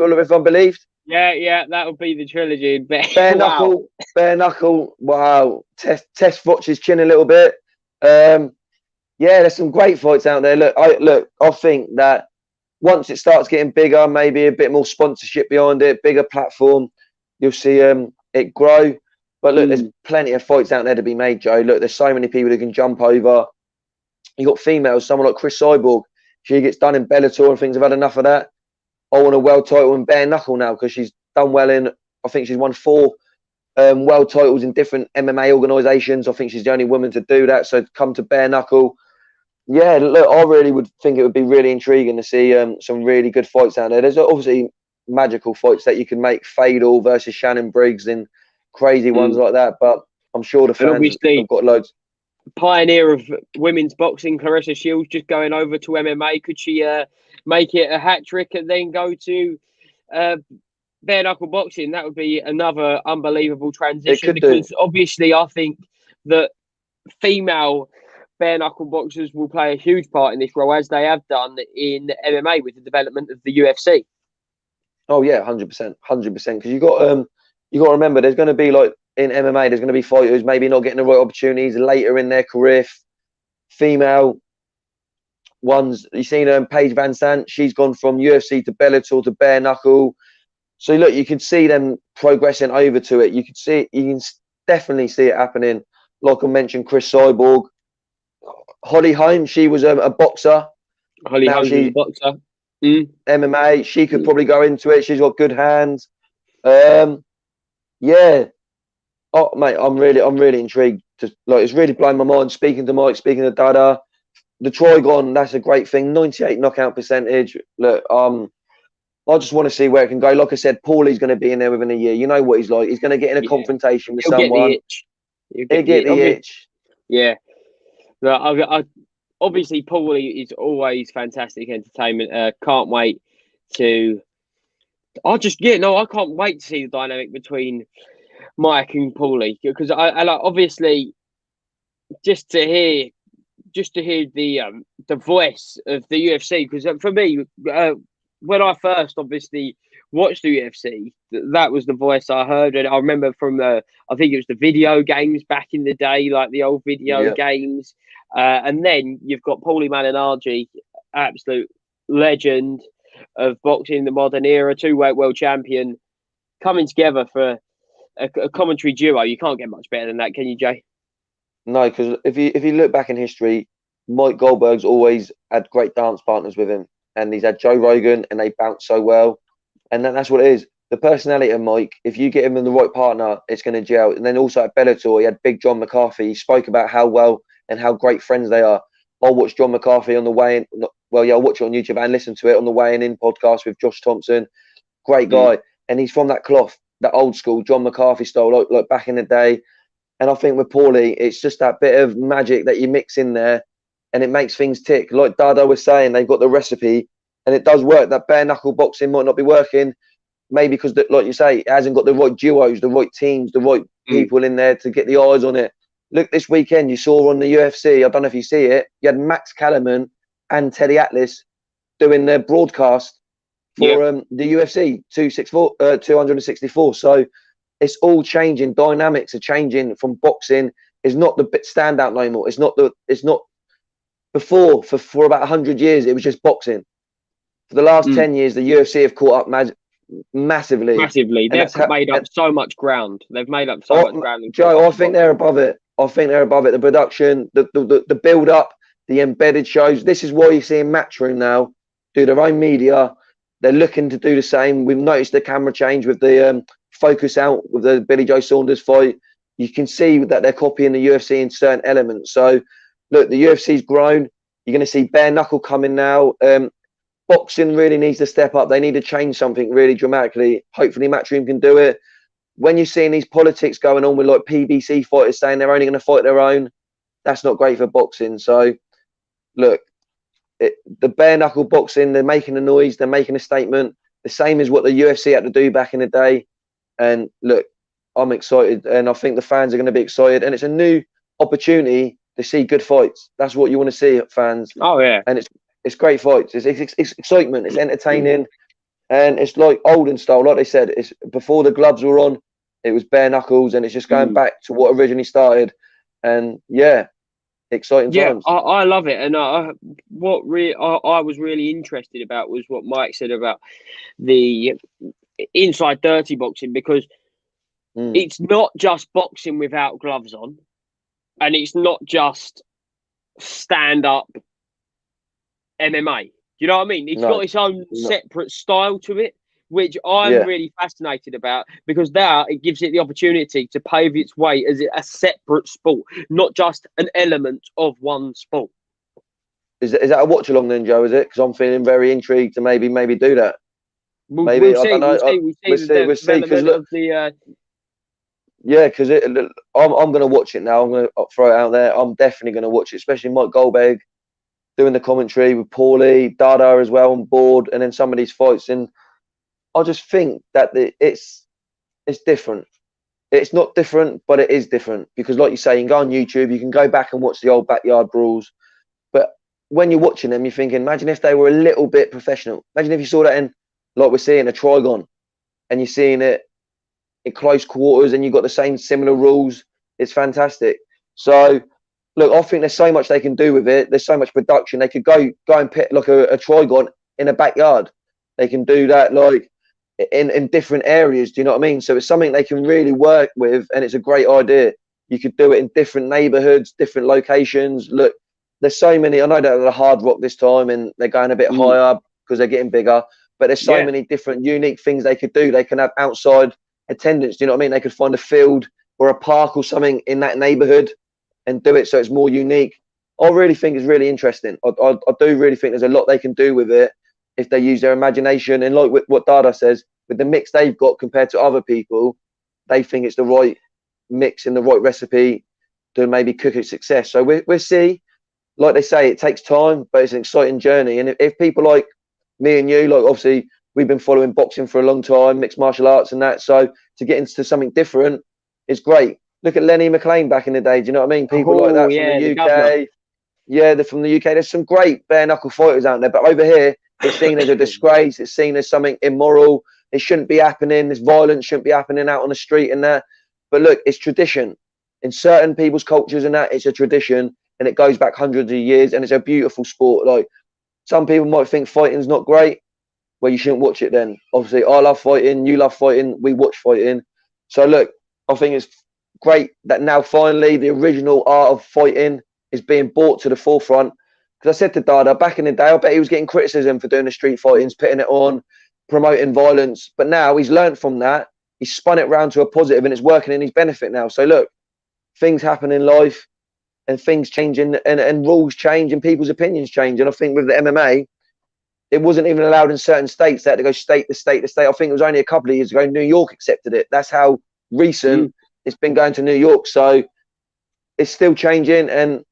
believed? Yeah, that would be the trilogy. Bare knuckle. Wow. Test Froch's chin a little bit. Yeah, there's some great fights out there. Look, I think that once it starts getting bigger, maybe a bit more sponsorship behind it, bigger platform, you'll see it grow. But look, there's plenty of fights out there to be made, Joe. Look, there's so many people who can jump over. You got females, someone like Chris Cyborg. She gets done in Bellator and things. I've had enough of that. I want a world title in bare knuckle now because she's done well in. I think she's won 4 world titles in different MMA organisations. I think she's the only woman to do that. So to come to bare knuckle, yeah, look, I really would think it would be really intriguing to see some really good fights out there. There's obviously magical fights that you can make, Fadal versus Shannon Briggs and crazy ones like that. But I'm sure the fans have got loads. Pioneer of women's boxing, Clarissa Shields, just going over to MMA. Could she make it a hat trick and then go to bare knuckle boxing? That would be another unbelievable transition, because obviously I think that female bare knuckle boxers will play a huge part in this role, as they have done in MMA with the development of the UFC. Oh yeah, 100%, 100%. Because you got to remember, there's going to be, like in MMA, there's going to be fighters maybe not getting the right opportunities later in their career. Female ones, you've seen Paige Van Sant. She's gone from UFC to Bellator to bare knuckle. So look, you can see them progressing over to it. You can definitely see it happening. Like I mentioned, Chris Cyborg, Holly Holm. She was a boxer. Holly Holm was a boxer. MMA. She could probably go into it. She's got good hands. Yeah. Oh mate, I'm really intrigued. It's really blown my mind. Speaking to Mike, speaking to Dada, the Trigon, that's a great thing. 98 knockout percentage. Look, I just want to see where it can go. Like I said, Paulie's going to be in there within a year. You know what he's like. He's going to get in a confrontation with someone. He'll get the itch. Yeah. No, obviously, Paulie is always fantastic entertainment. Can't wait to. I can't wait to see the dynamic between Mike and Paulie, because I like, obviously, just to hear the voice of the UFC, because for me, when I first obviously watched the UFC, that was the voice I heard, and I remember from I think it was the video games back in the day, like the old video games, and then you've got Paulie Malignaggi, absolute legend of boxing in the modern era, 2-weight world champion, coming together for a commentary duo. You can't get much better than that, can you, Jay? No, because if you look back in history, Mike Goldberg's always had great dance partners with him, and he's had Joe Rogan, and they bounce so well, and that's what it is. The personality of Mike, if you get him in the right partner, it's going to gel. And then also at Bellator, he had Big John McCarthy. He spoke about how well and how great friends they are. I'll watch John McCarthy on the way in. Well, yeah, I'll watch it on YouTube and listen to it on the way in podcast with Josh Thompson. Great guy. And he's from that cloth, that old school John McCarthy style, like back in the day. And I think with Paulie, it's just that bit of magic that you mix in there, and it makes things tick. Like Dada was saying, they've got the recipe, and it does work. That bare knuckle boxing might not be working, maybe because, like you say, it hasn't got the right duos, the right teams, the right people in there to get the eyes on it. Look, this weekend you saw on the UFC, I don't know if you see it, you had Max Kellerman and Teddy Atlas doing their broadcast for the UFC 264. So it's all changing. Dynamics are changing from boxing. It's not the bit standout no more. It's not before, for about 100 years, it was just boxing. For the last 10 years, the UFC have caught up massively. They've made up so much ground. They've made up so much ground. Joe, I think they're above it. The production, the build up, the embedded shows. This is why you're seeing Matchroom now do their own media. They're looking to do the same. We've noticed the camera change with the focus out with the Billy Joe Saunders fight. You can see that they're copying the UFC in certain elements. So, look, the UFC's grown. You're going to see bare knuckle coming now. Boxing really needs to step up. They need to change something really dramatically. Hopefully, Matchroom can do it. When you're seeing these politics going on with like PBC fighters saying they're only going to fight their own, that's not great for boxing. So, look, the bare knuckle boxing, they're making a noise, they're making a statement, the same as what the UFC had to do back in the day. And look, I'm excited, and I think the fans are going to be excited. And it's a new opportunity to see good fights. That's what you want to see, fans. Oh yeah, and it's great fights. It's excitement. It's entertaining, and it's like olden style. Like they said, it's before the gloves were on. It was bare knuckles, and it's just going back to what originally started. And yeah, exciting times. I love it. And what I was really interested about was what Mike said about the inside dirty boxing, because it's not just boxing without gloves on, and it's not just stand-up MMA. You know what I mean? It's got its own separate style to it, which I'm really fascinated about, because now it gives it the opportunity to pave its way as a separate sport, not just an element of one sport. Is that a watch along then, Joe? Is it? Because I'm feeling very intrigued to maybe do that. We'll see. We'll see. Because look, because I'm going to watch it now. I'm going to throw it out there. I'm definitely going to watch it, especially Mike Goldberg doing the commentary with Paulie, Dada as well on board, and then some of these fights. And I just think that it's different. It's not different, but it is different, because, like you say, you can go on YouTube, you can go back and watch the old backyard brawls. But when you're watching them, you're thinking, imagine if they were a little bit professional. Imagine if you saw that in, like we're seeing, a Trigon, and you're seeing it in close quarters, and you've got the same similar rules. It's fantastic. So, look, I think there's so much they can do with it. There's so much production. They could go and pit like a Trigon in a backyard. They can do that like in different areas. Do you know what I mean? So it's something they can really work with, and it's a great idea. You could do it in different neighborhoods, different locations. Look, there's so many. I know they're at the Hard Rock this time, and they're going a bit higher because they're getting bigger. But there's so many different unique things they could do. They can have outside attendance. Do you know what I mean? They could find a field or a park or something in that neighborhood and do it so it's more unique. I really think it's really interesting. I do really think there's a lot they can do with it if they use their imagination. And like what Dada says, with the mix they've got compared to other people, they think it's the right mix and the right recipe to maybe cook a success. So we'll see. Like they say, it takes time, but it's an exciting journey. And if people like me and you, like, obviously we've been following boxing for a long time, mixed martial arts and that, so to get into something different is great. Look at Lenny McLean back in the day. Do you know what I mean? People like that from the UK. They're from the UK. There's some great bare knuckle fighters out there, but over here it's seen as a disgrace. It's seen as something immoral. It shouldn't be happening. This violence shouldn't be happening out on the street and that. But look, it's tradition. In certain people's cultures and that, it's a tradition, and it goes back hundreds of years, and it's a beautiful sport. Like, some people might think fighting's not great. Well, you shouldn't watch it then. Obviously, I love fighting. You love fighting. We watch fighting. So look, I think it's great that now finally the original art of fighting is being brought to the forefront. Because I said to Dada back in the day, I bet he was getting criticism for doing the street fightings, putting it on, promoting violence. But now he's learned from that. He's spun it round to a positive, and it's working in his benefit now. So look, things happen in life, and things change, and rules change, and people's opinions change. And I think with the MMA, it wasn't even allowed in certain states. They had to go state to state to state. I think it was only a couple of years ago New York accepted it. That's how recent it's been going to New York. So it's still changing, and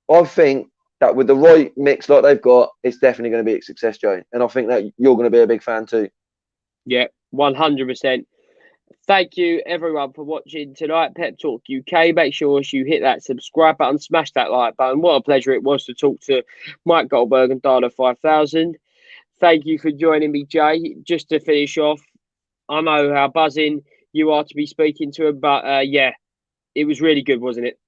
I think that with the right mix like they've got, it's definitely going to be a success, Joe. And I think that you're going to be a big fan too. Yeah, 100%. Thank you, everyone, for watching tonight. Pep Talk UK. Make sure you hit that subscribe button, smash that like button. What a pleasure it was to talk to Mike Goldberg and Dada 5000. Thank you for joining me, Jay. Just to finish off, I know how buzzing you are to be speaking to him, but yeah, it was really good, wasn't it?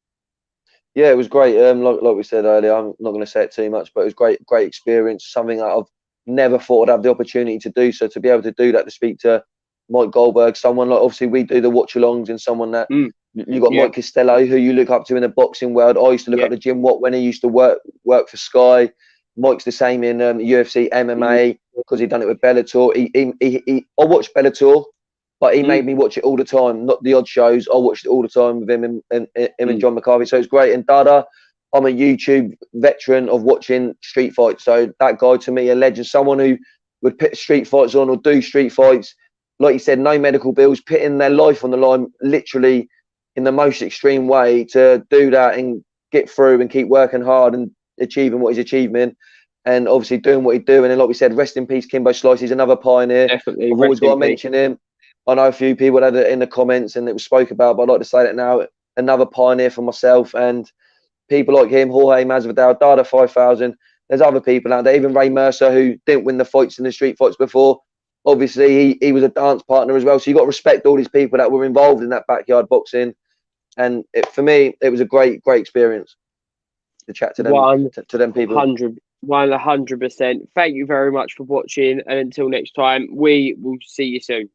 Yeah, it was great. Like we said earlier, I'm not going to say it too much, but it was great experience. Something that I've never thought I'd have the opportunity to do. So to be able to do that, to speak to Mike Goldberg, someone like, obviously we do the watch-alongs, and someone that you got Mike Costello, who you look up to in the boxing world. I used to look up to Jim Watt when he used to work for Sky. Mike's the same in UFC, MMA, because he'd done it with Bellator. I watched Bellator, but he made me watch it all the time, not the odd shows. I watched it all the time with him and John McCarthy. So it's great. And Dada, I'm a YouTube veteran of watching street fights. So that guy, to me, a legend, someone who would put street fights on or do street fights. Like you said, no medical bills, putting their life on the line, literally in the most extreme way, to do that and get through and keep working hard and achieving what he's achieving, and obviously doing what he's doing. And like we said, rest in peace, Kimbo Slice. He's another pioneer. Definitely. I've always got to mention him. I know a few people had it in the comments and it was spoke about, but I'd like to say that now, another pioneer for myself, and people like him, Jorge Masvidal, Dada 5000. There's other people out there, even Ray Mercer, who didn't win the fights in the street fights before. Obviously, he was a dance partner as well. So you got to respect all these people that were involved in that backyard boxing. And for me, it was a great experience to chat to them, to them people. 100%. Thank you very much for watching. And until next time, we will see you soon.